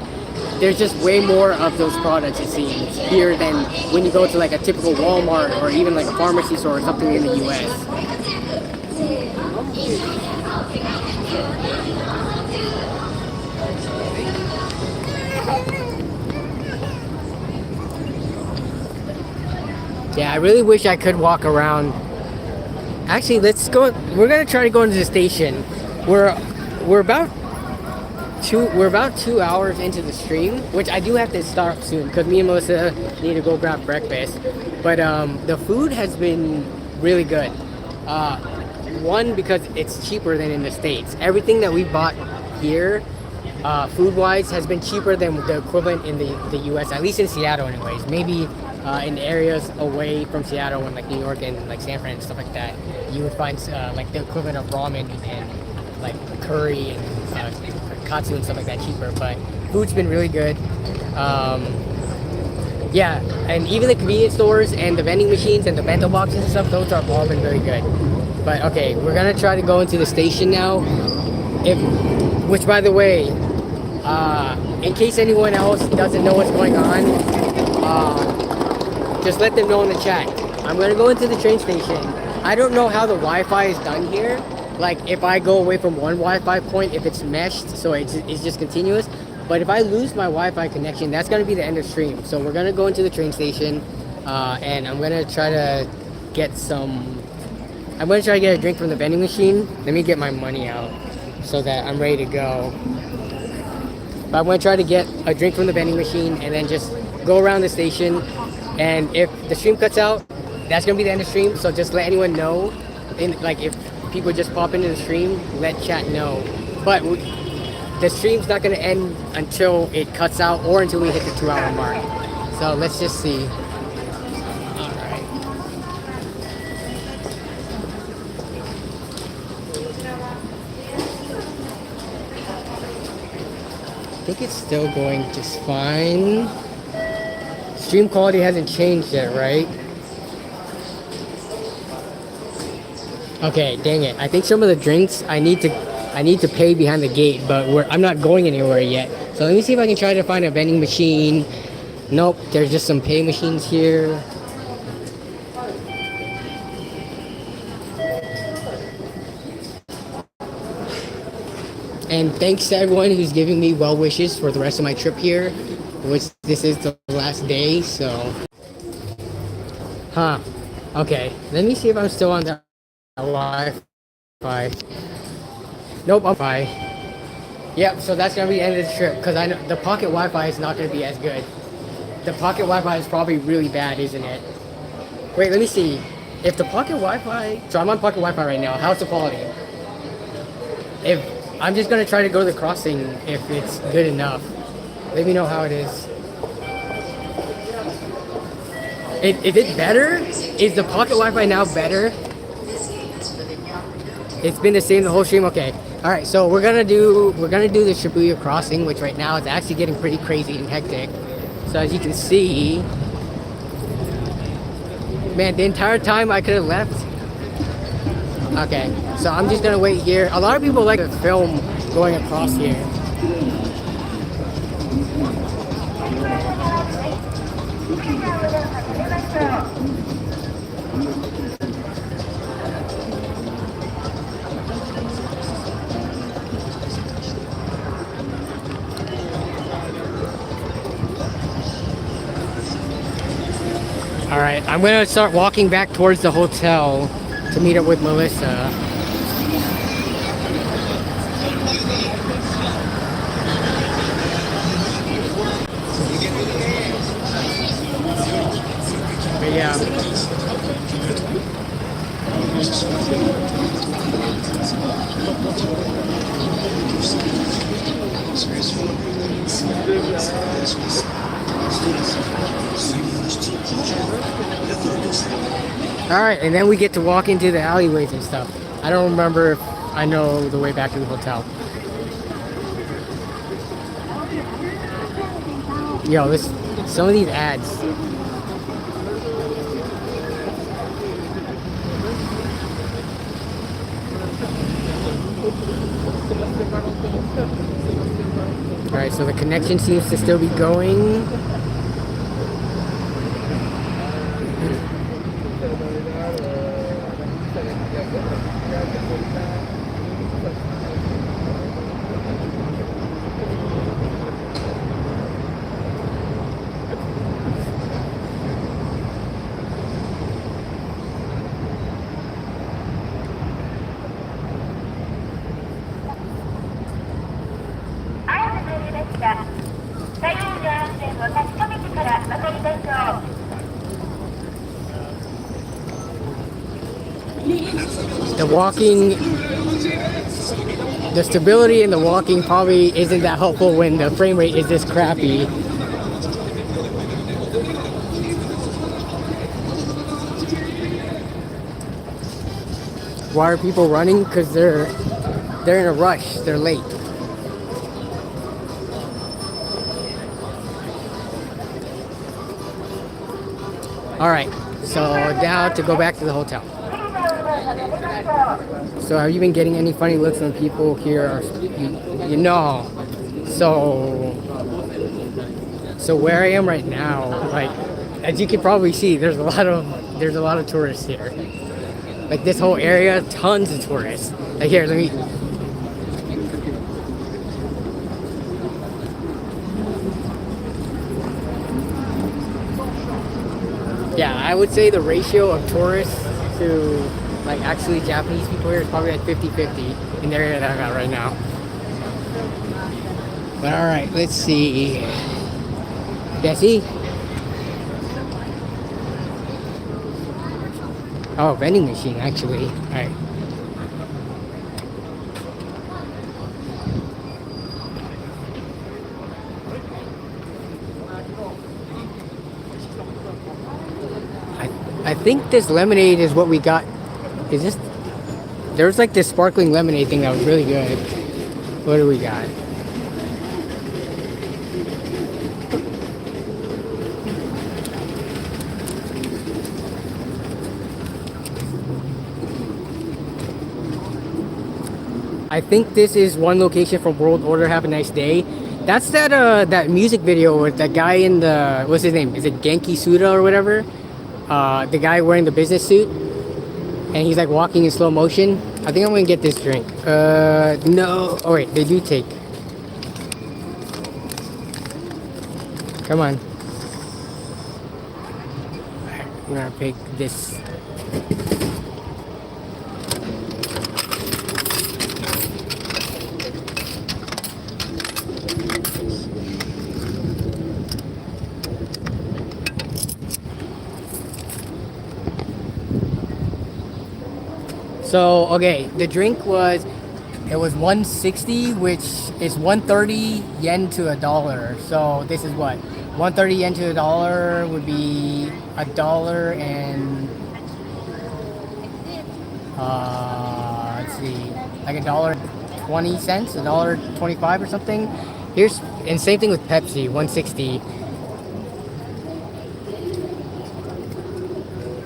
There's just way more of those products, it seems, here than when you go to like a typical Walmart or even like a pharmacy store or something in the US. Yeah, I really wish I could walk around. Actually, let's go. We're gonna try to go into the station. We're about 2 hours into the stream, which I do have to start soon because me and Melissa need to go grab breakfast. But the food has been really good. One, because it's cheaper than in the States. Everything that we bought here, food-wise, has been cheaper than the equivalent in the US, at least in Seattle anyways. Maybe in areas away from Seattle, in like New York and like San Fran and stuff like that, you would find like the equivalent of ramen and like curry and katsu and stuff like that cheaper. But food's been really good. Yeah, and even the convenience stores and the vending machines and the bento boxes and stuff, those are all been very good. But okay, we're gonna try to go into the station now. Which, by the way, in case anyone else doesn't know what's going on, just let them know in the chat. I'm gonna go into the train station. I don't know how the Wi-Fi is done here, like if I go away from one Wi-Fi point, if it's meshed, so it's just continuous. But if I lose my Wi-Fi connection, that's gonna be the end of stream. So we're gonna go into the train station, and I'm gonna try to get some. I'm gonna try to get a drink from the vending machine. Let me get my money out so that I'm ready to go. But I'm gonna try to get a drink from the vending machine and then just go around the station. And if the stream cuts out, that's gonna be the end of stream. So just let anyone know. Like if people just pop into the stream, let chat know. But the stream's not gonna end until it cuts out or until we hit the 2-hour mark. So let's just see. Alright. I think it's still going just fine. Stream quality hasn't changed yet, right? Okay, dang it. I think some of the drinks I need to pay behind the gate, but I'm not going anywhere yet. So let me see if I can try to find a vending machine. Nope, there's just some pay machines here. And thanks to everyone who's giving me well wishes for the rest of my trip here, which this is the last day, so. Huh. Okay, let me see if I'm still on the Wi-Fi. Nope, I'm fine. Yep, so that's gonna be the end of the trip, because I know the pocket Wi-Fi is not gonna be as good. The pocket Wi-Fi is probably really bad, isn't it? Wait, let me see. If the pocket Wi-Fi, so I'm on pocket Wi-Fi right now, how's the quality? If I'm just gonna try to go to the crossing if it's good enough. Let me know how it is. Is it better? Is the pocket Wi-Fi now better? It's been the same the whole stream. Okay. All right. So we're gonna do the Shibuya crossing, which right now is actually getting pretty crazy and hectic. So as you can see, man, the entire time I could have left. Okay. So I'm just gonna wait here. A lot of people like to film going across here. All right, I'm gonna start walking back towards the hotel to meet up with Melissa. But yeah. Alright, and then we get to walk into the alleyways and stuff. I don't remember if I know the way back to the hotel. Yo, some of these ads. Alright, so the connection seems to still be going. The stability in the walking probably isn't that helpful when the frame rate is this crappy. Why are people running? Because they're in a rush. They're late. All right, so now to go back to the hotel. So have you been getting any funny looks from people here? You know, so where I am right now, like as you can probably see, there's a lot of tourists here. Like this whole area, tons of tourists. Like here, let me. Yeah, I would say the ratio of tourists to like actually Japanese people here is probably like 50-50 in the area that I'm at right now. But alright, let's see. Yeah, see? Oh, vending machine actually. Alright. I think this lemonade is what we got. Is this? There was like this sparkling lemonade thing that was really good. What do we got? I think this is one location from World Order. Have a nice day. That's that music video with that guy in the, what's his name? Is it Genki Suda or whatever? The guy wearing the business suit, and he's like walking in slow motion. I think I'm gonna get this drink. No. Oh wait, they do take. Come on. I'm gonna pick this. So okay, the drink was, it was 160, which is 130 yen to a dollar. So this is what, 130 yen to a dollar would be $1 and let's see, like $1.20, $1.25 or something. Here's, and same thing with Pepsi, 160.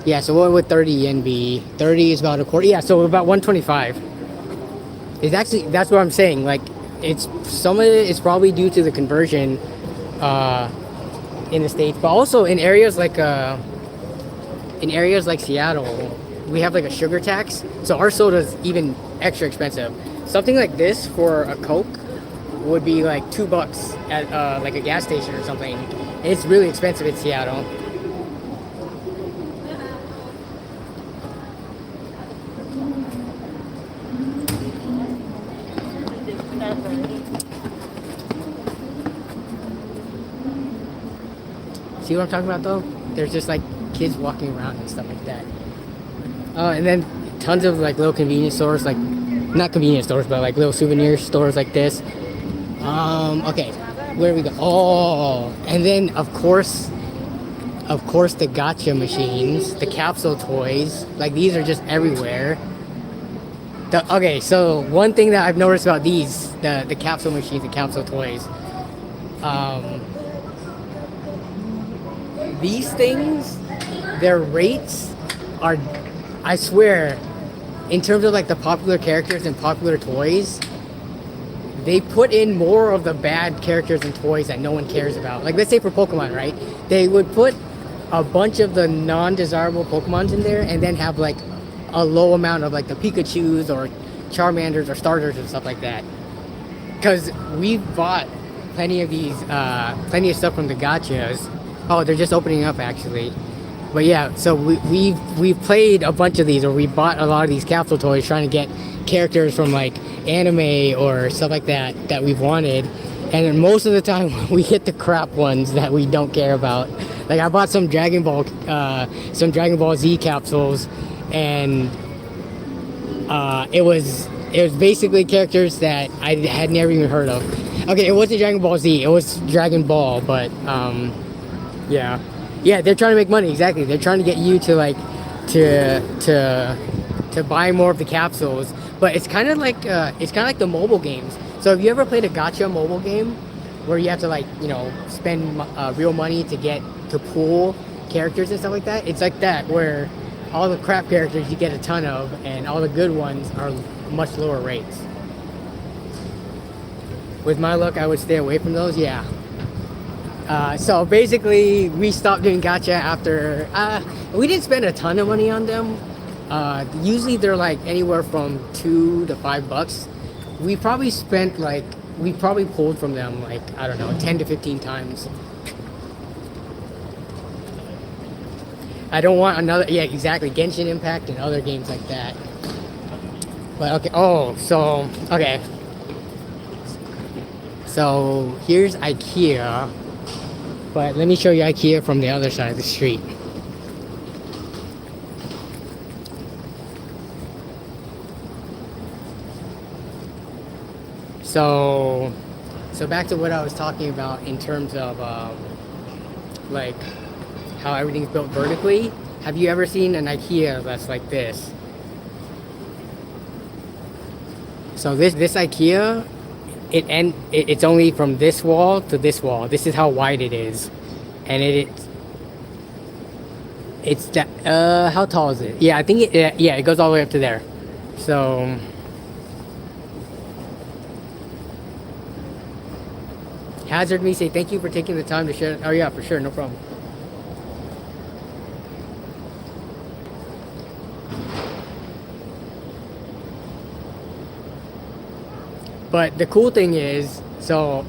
Yeah, so what would 30 yen be? 30 is about a quarter. Yeah, so about 125. It's actually, that's what I'm saying. Like, it's, some of it is probably due to the conversion in the States, but also in areas like Seattle, we have like a sugar tax. So our soda's even extra expensive. Something like this for a Coke would be like $2 at like a gas station or something. And it's really expensive in Seattle. See what I'm talking about though? There's just like kids walking around and stuff like that. And then tons of like little convenience stores, like not convenience stores, but like little souvenir stores like this. Okay, where do we go? Oh, and then of course the gacha machines, the capsule toys. Like these are just everywhere. Okay, so one thing that I've noticed about these, the capsule machines, the capsule toys. These things, their rates are, I swear, in terms of like the popular characters and popular toys, they put in more of the bad characters and toys that no one cares about. Like let's say for Pokemon, right? They would put a bunch of the non-desirable Pokemons in there and then have like a low amount of like the Pikachus or Charmanders or starters and stuff like that. Because we've bought plenty of these, plenty of stuff from the gachas. Oh, they're just opening up actually. But yeah, so we've played a bunch of these, or we bought a lot of these capsule toys trying to get characters from like anime or stuff like that we've wanted. And most of the time we hit the crap ones that we don't care about. Like I bought some Dragon Ball Z capsules, and it was basically characters that I had never even heard of. Okay, it wasn't Dragon Ball Z, it was Dragon Ball, but yeah, they're trying to make money. Exactly, they're trying to get you to like to buy more of the capsules. But it's kind of like the mobile games. So have you ever played a gacha mobile game where you have to like, you know, spend real money to pull characters and stuff like that? It's like that, where all the crap characters you get a ton of, and all the good ones are much lower rates. With my luck, I would stay away from those. Yeah. So basically, we stopped doing gacha after we didn't spend a ton of money on them. Usually they're like anywhere from $2 to $5. We probably spent like we probably pulled from them like I don't know 10 to 15 times. I don't want another, yeah, exactly, Genshin Impact and other games like that. But okay, okay. So here's IKEA, but let me show you IKEA from the other side of the street. So back to what I was talking about in terms of like how everything's built vertically. Have you ever seen an IKEA that's like this? So this IKEA, it's only from this wall to this wall. This is how wide it is, and it's that. How tall is it? Yeah, I think it goes all the way up to there. So. Hazard me say thank you for taking the time to share. Oh yeah, for sure, no problem. But the cool thing is, so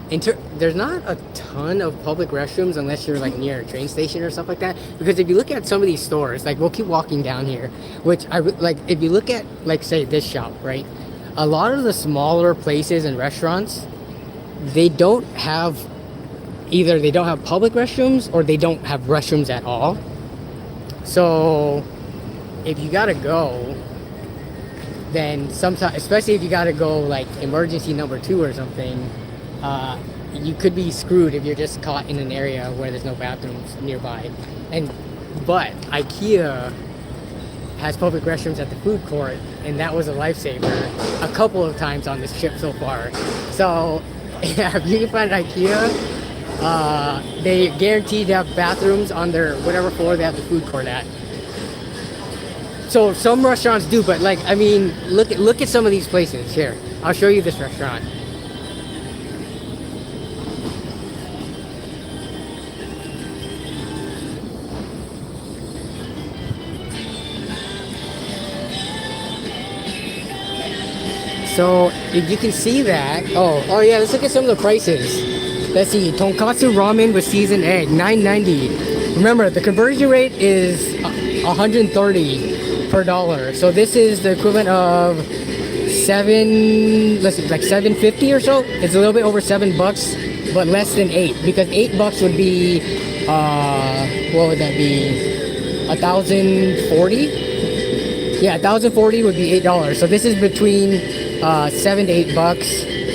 there's not a ton of public restrooms unless you're like near a train station or stuff like that. Because if you look at some of these stores, like we'll keep walking down here, which I like. If you look at like say this shop, right? A lot of the smaller places and restaurants, they don't have public restrooms or they don't have restrooms at all. So if you gotta go, then sometimes, especially if you gotta go like emergency number 2 or something, you could be screwed if you're just caught in an area where there's no bathrooms nearby. But IKEA has public restrooms at the food court, and that was a lifesaver a couple of times on this trip so far. So yeah, if you can find IKEA, they guarantee to have bathrooms on their whatever floor they have the food court at. So some restaurants do, but like I mean, look at some of these places. Here, I'll show you this restaurant. So if you can see that, oh yeah, let's look at some of the prices. Let's see, tonkatsu ramen with seasoned egg, $9.90. Remember, the conversion rate is 130 per dollar. So this is the equivalent of like 750 or so. It's a little bit over $7, but less than 8, because $8 would be what would that be? 1,040. Yeah, 1,040 would be $8. So this is between $7 to $8.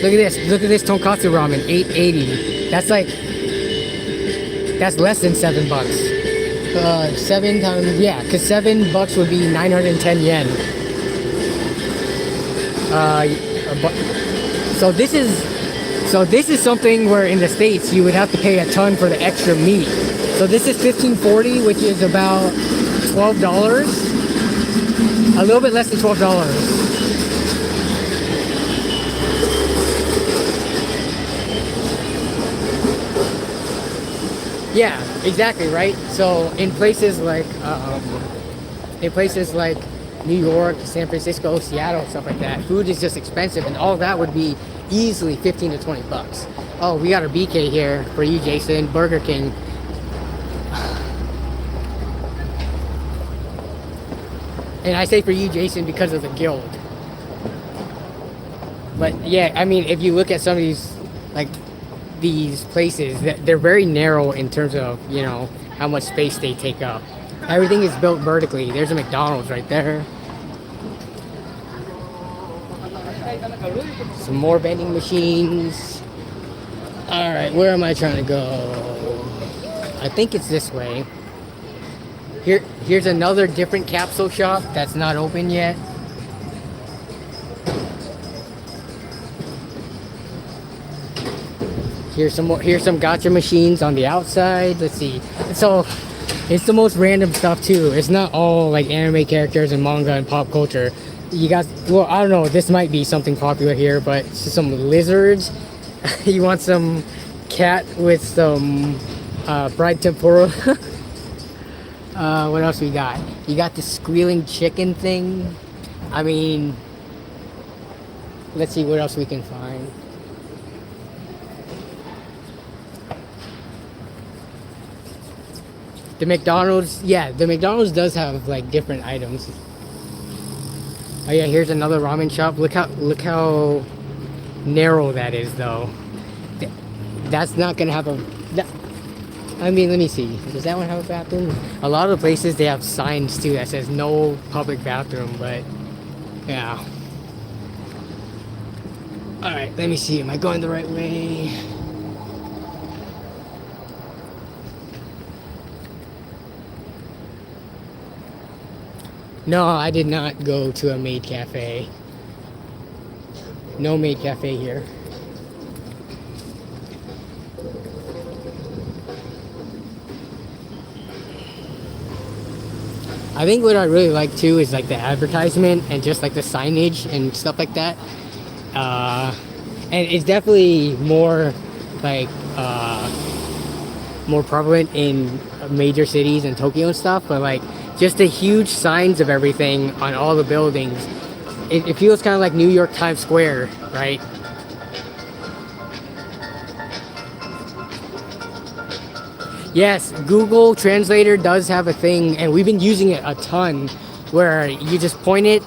Look at this tonkatsu ramen, $8.80. That's less than $7. 7 times, yeah, because $7 would be 910 yen. So this is something where in the States you would have to pay a ton for the extra meat. So this is $15.40, which is about $12. A little bit less than $12. Yeah, exactly, right? So in places like New York, San Francisco, Seattle, stuff like that, food is just expensive, and all that would be easily 15 to 20 bucks. Oh, we got our BK here for you, Jason. Burger King. And I say for you, Jason, because of the guild. But yeah, I mean, if you look at some of these places, they're very narrow in terms of, you know, how much space they take up. Everything is built vertically. There's a McDonald's right there. Some more vending machines. All right, where am I trying to go? I think it's this way. Here's another different capsule shop that's not open yet. Here's some gacha machines on the outside. Let's see. So it's the most random stuff too. It's not all like anime characters and manga and pop culture. You guys, well, I don't know. This might be something popular here, but it's just some lizards. You want some cat with some fried tempura. What else we got? You got the squealing chicken thing. I mean, let's see what else we can find. The McDonald's, yeah, the McDonald's does have like different items. Oh yeah, here's another ramen shop. Look how narrow that is though. That's not gonna have a. I mean, let me see. Does that one have a bathroom? A lot of places they have signs too that says no public bathroom, but yeah. All right, let me see. Am I going the right way? No, I did not go to a maid cafe. No maid cafe here. I think what I really like too is like the advertisement and just like the signage and stuff like that. And it's definitely more like more prevalent in major cities and Tokyo and stuff, but like just the huge signs of everything on all the buildings. It feels kind of like New York Times Square, right? Yes, Google Translator does have a thing, and we've been using it a ton, where you just point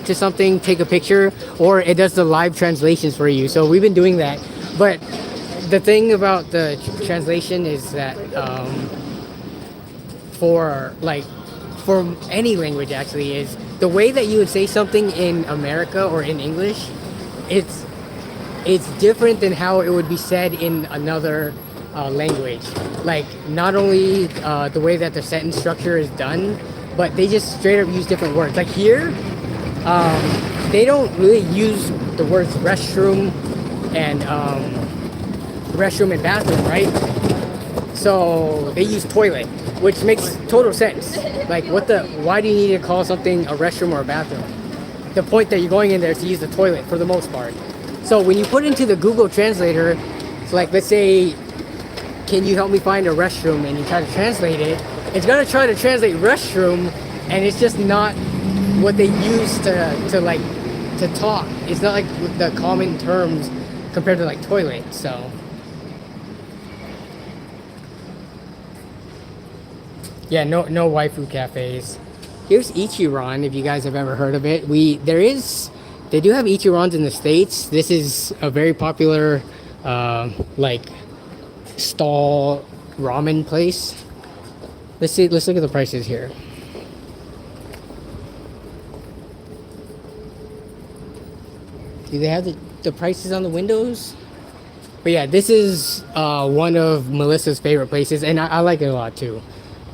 to something, take a picture, or it does the live translations for you. So we've been doing that. But the thing about the translation is that for any language actually, is the way that you would say something in America or in English, it's different than how it would be said in another language. Like not only the way that the sentence structure is done, but they just straight up use different words. Like here, they don't really use the words restroom and bathroom, right? So they use toilet, which makes total sense. Like why do you need to call something a restroom or a bathroom? The point that you're going in there is to use the toilet for the most part. So when you put into the Google Translator, it's like, let's say, can you help me find a restroom, and you try to translate it, it's gonna try to translate restroom, and it's just not what they use to talk. It's not like the common terms compared to like toilet. So yeah, no waifu cafes. Here's Ichiran, if you guys have ever heard of it. They do have Ichirans in the States. This is a very popular like stall ramen place. Let's look at the prices here. Do they have the prices on the windows? But yeah, this is one of Melissa's favorite places, and I like it a lot too.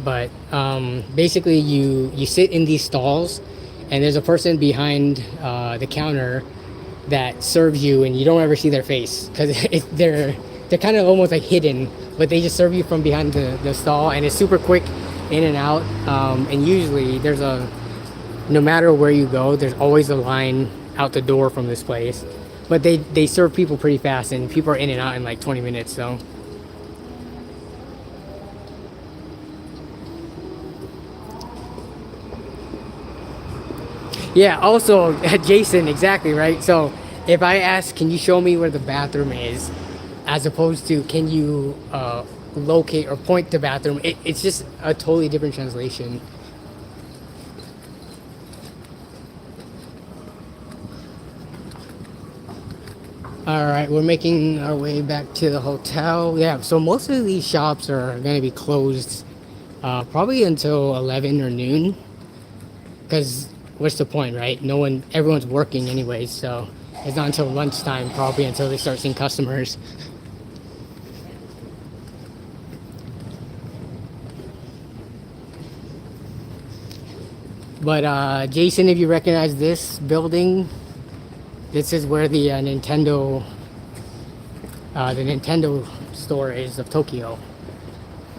But basically you sit in these stalls, and there's a person behind the counter that serves you, and you don't ever see their face because they're kind of almost like hidden, but they just serve you from behind the stall, and it's super quick in and out. And usually no matter where you go, there's always a line out the door from this place. But they serve people pretty fast, and people are in and out in like 20 minutes. So yeah, also Jason, exactly, right? So if I ask, can you show me where the bathroom is, as opposed to can you locate or point to bathroom, it's just a totally different translation. All right, we're making our way back to the hotel. Yeah, so most of these shops are going to be closed probably until 11 or noon, because what's the point, right? Everyone's working anyways, so it's not until lunchtime, probably until they start seeing customers. But Jason, if you recognize this building, this is where the Nintendo store is of Tokyo.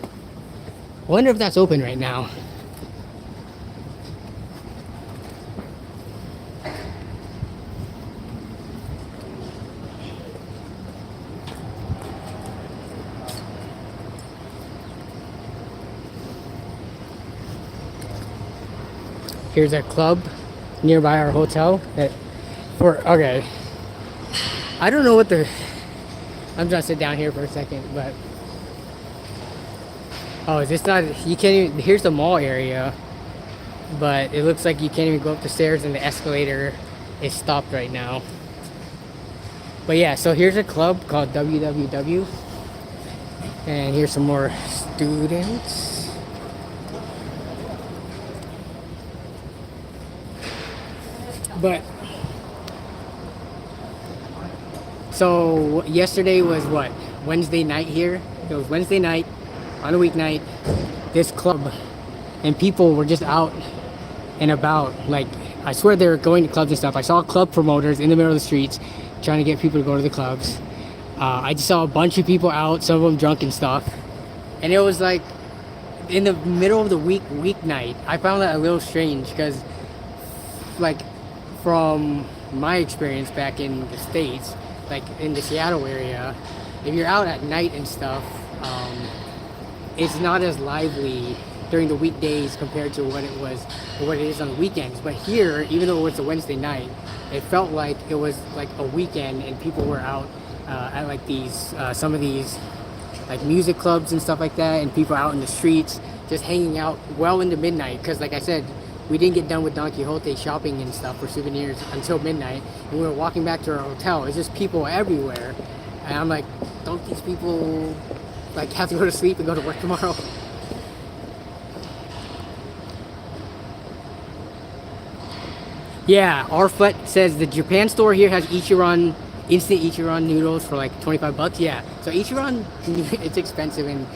I wonder if that's open right now. Here's a club nearby our hotel. Okay. I don't know what the. I'm trying to sit down here for a second, but. Oh, is this not? You can't even. Here's the mall area, but it looks like you can't even go up the stairs, and the escalator is stopped right now. But yeah, so here's a club called WWW, and here's some more students. But so yesterday was what? Wednesday night here. It was Wednesday night on a weeknight. This club and people were just out and about. Like, I swear they were going to clubs and stuff. I saw club promoters in the middle of the streets trying to get people to go to the clubs. I just saw a bunch of people out, some of them drunk and stuff. And it was like in the middle of the weeknight. I found that a little strange because, like, from my experience back in the States, like in the Seattle area, if you're out at night and stuff, it's not as lively during the weekdays compared to what it is on the weekends. But here, even though it was a Wednesday night, it felt like it was like a weekend, and people were out at like these some of these like music clubs and stuff like that, and people out in the streets just hanging out well into midnight. Because like I said, we didn't get done with Don Quixote shopping and stuff for souvenirs until midnight, and we were walking back to our hotel. It's just people everywhere, and I'm like, don't these people like have to go to sleep and go to work tomorrow? Yeah, Arflet says the Japan store here has Ichiran, instant Ichiran noodles for like 25 bucks. Yeah, so Ichiran, it's expensive, and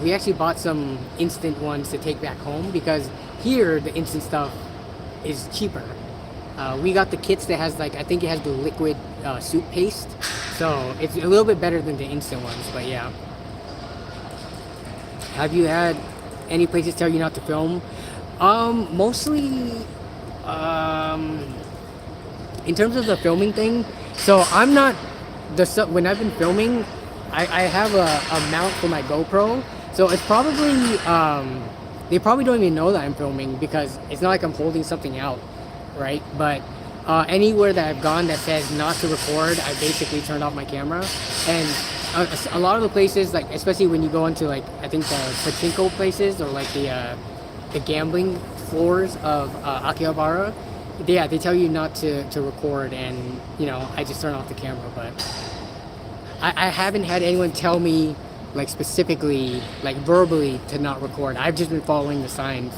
we actually bought some instant ones to take back home because here the instant stuff is cheaper. We got the kits that has like, I think it has the liquid soup paste, so it's a little bit better than the instant ones. But yeah, have you had any places tell you not to film? Mostly. In terms of the filming thing, so I'm not when I've been filming, I have a mount for my GoPro, so it's probably they probably don't even know that I'm filming because it's not like I'm holding something out, right? But anywhere that I've gone that says not to record, I basically turned off my camera. And a lot of the places, like especially when you go into like, I think the pachinko places or like the gambling floors of Akihabara, yeah, they tell you not to record, and you know, I just turn off the camera. But I haven't had anyone tell me like specifically, like verbally, to not record. I've just been following the signs.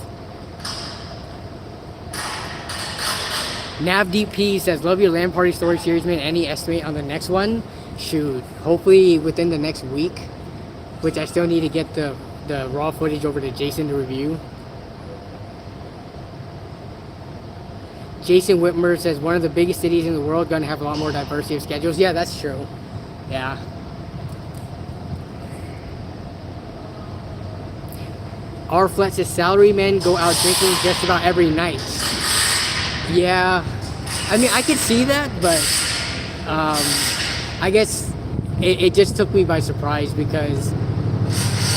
NavDP says, love your LAN party story series, man. Any estimate on the next one? Shoot, hopefully within the next week, which I still need to get the raw footage over to Jason to review. Jason Whitmer says, one of the biggest cities in the world, gonna have a lot more diversity of schedules. Yeah, that's true. Yeah. Our flat says, salary men go out drinking just about every night. Yeah, I mean, I could see that, but I guess it just took me by surprise because,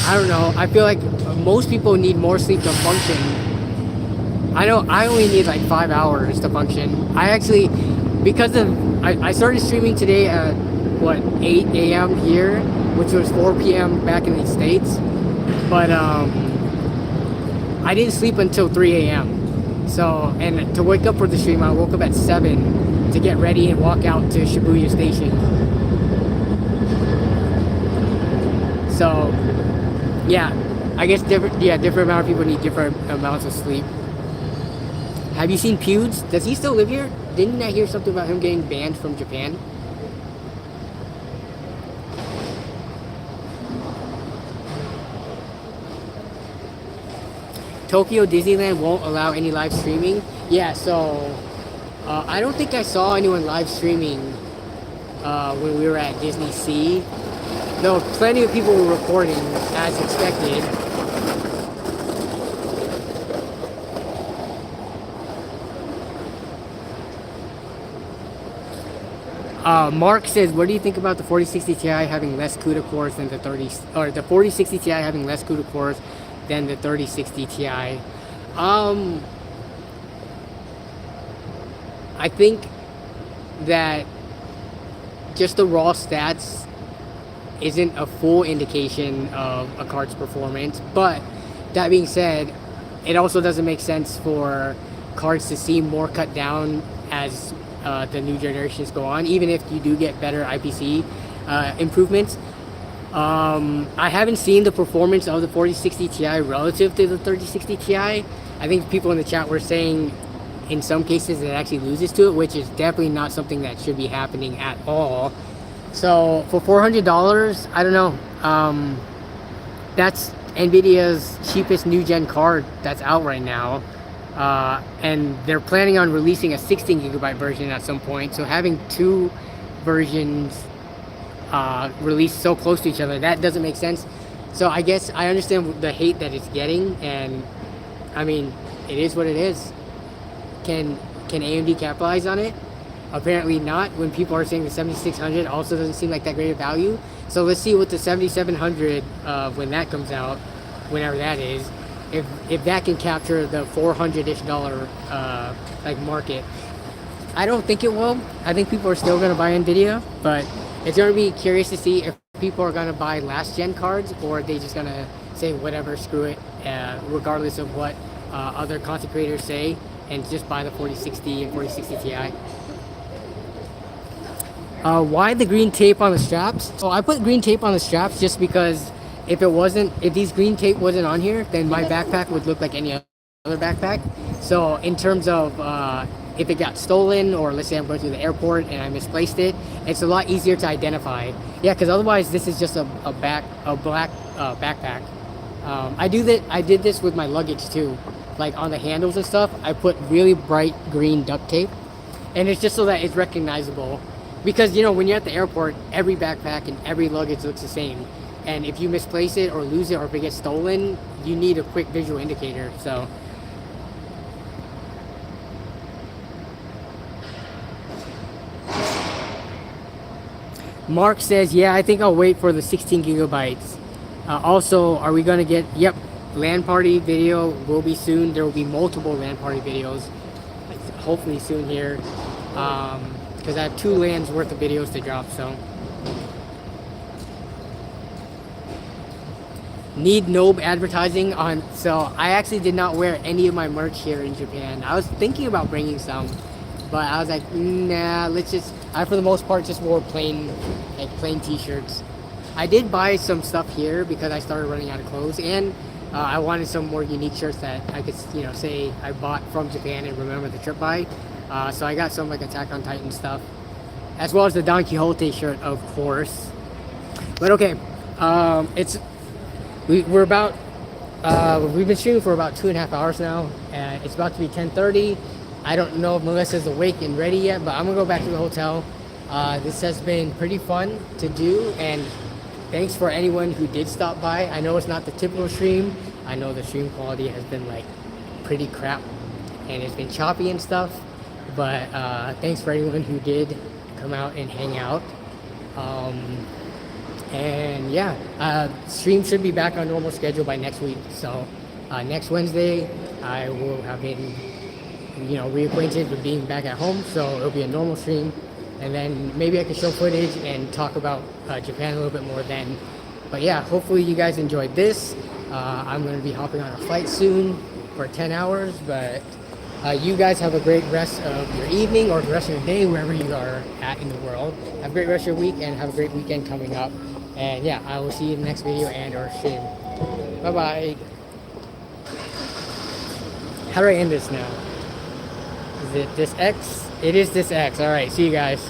I don't know, I feel like most people need more sleep to function. I know I only need like 5 hours to function. I actually, because of, I started streaming today at, what, 8 a.m. here, which was 4 p.m. back in the States, but I didn't sleep until 3 a.m. So, and to wake up for the stream, I woke up at 7 to get ready and walk out to Shibuya Station. So, yeah, I guess different amount of people need different amounts of sleep. Have you seen Pewds? Does he still live here? Didn't I hear something about him getting banned from Japan? Tokyo Disneyland won't allow any live streaming. Yeah, so I don't think I saw anyone live streaming when we were at Disney Sea. Though plenty of people were recording as expected. Mark says, what do you think about the 4060 Ti having less CUDA cores than the 4060 Ti having less CUDA cores than the 3060 Ti? I think that just the raw stats isn't a full indication of a card's performance. But that being said, it also doesn't make sense for cards to seem more cut down as the new generations go on, even if you do get better IPC improvements. I haven't seen the performance of the 4060 Ti relative to the 3060 Ti. I think people in the chat were saying in some cases it actually loses to it, which is definitely not something that should be happening at all. So for $400, I don't know. That's Nvidia's cheapest new gen card that's out right now. And they're planning on releasing a 16 gigabyte version at some point. So having two versions released so close to each other, that doesn't make sense. So I guess I understand the hate that it's getting, and I mean, it is what it is. Can AMD capitalize on it? Apparently not, when people are saying the 7600 also doesn't seem like that great of value. So let's see what the 7700 when that comes out, whenever that is, if that can capture the $400-ish like market. I don't think it will. I think people are still going to buy Nvidia, but it's going to be curious to see if people are going to buy last gen cards, or are they just going to say whatever, screw it, regardless of what other content creators say, and just buy the 4060 and 4060 Ti. Why the green tape on the straps? So I put green tape on the straps just because if these green tape wasn't on here, then my backpack would look like any other backpack. So in terms of if it got stolen, or let's say I'm going through the airport and I misplaced it, it's a lot easier to identify. Yeah, because otherwise this is just a black backpack. I did this with my luggage too. Like on the handles and stuff, I put really bright green duct tape, and it's just so that it's recognizable. Because, you know, when you're at the airport, every backpack and every luggage looks the same. And if you misplace it or lose it, or if it gets stolen, you need a quick visual indicator. So Mark says, yeah, I think I'll wait for the 16 gigabytes. Also, are we going to get, yep, LAN party video will be soon. There will be multiple LAN party videos, hopefully soon here. Because I have 2 LANs worth of videos to drop, so. Need Nobe advertising on, so I actually did not wear any of my merch here in Japan. I was thinking about bringing some, but I was like, nah, let's just, I for the most part just wore plain t-shirts. I did buy some stuff here because I started running out of clothes, and I wanted some more unique shirts that I could, you know, say I bought from Japan and remember the trip by. So I got some like Attack on Titan stuff, as well as the Don Quixote shirt, of course. But okay, we're about we've been streaming for about 2.5 hours now, and it's about to be 10:30. I don't know if Melissa's awake and ready yet, but I'm gonna go back to the hotel. This has been pretty fun to do, and thanks for anyone who did stop by. I know it's not the typical stream. I know the stream quality has been like pretty crap, and it's been choppy and stuff. But thanks for anyone who did come out and hang out. And yeah, stream should be back on normal schedule by next week. So next Wednesday, I will have been, you know, reacquainted with being back at home. So it'll be a normal stream. And then maybe I can show footage and talk about Japan a little bit more then. But yeah, hopefully you guys enjoyed this. I'm going to be hopping on a flight soon for 10 hours. But you guys have a great rest of your evening or the rest of your day, wherever you are at in the world. Have a great rest of your week, and have a great weekend coming up. And yeah, I will see you in the next video and or stream. Bye-bye. How do I end this now? Is it this X? It is this X. All right, see you guys.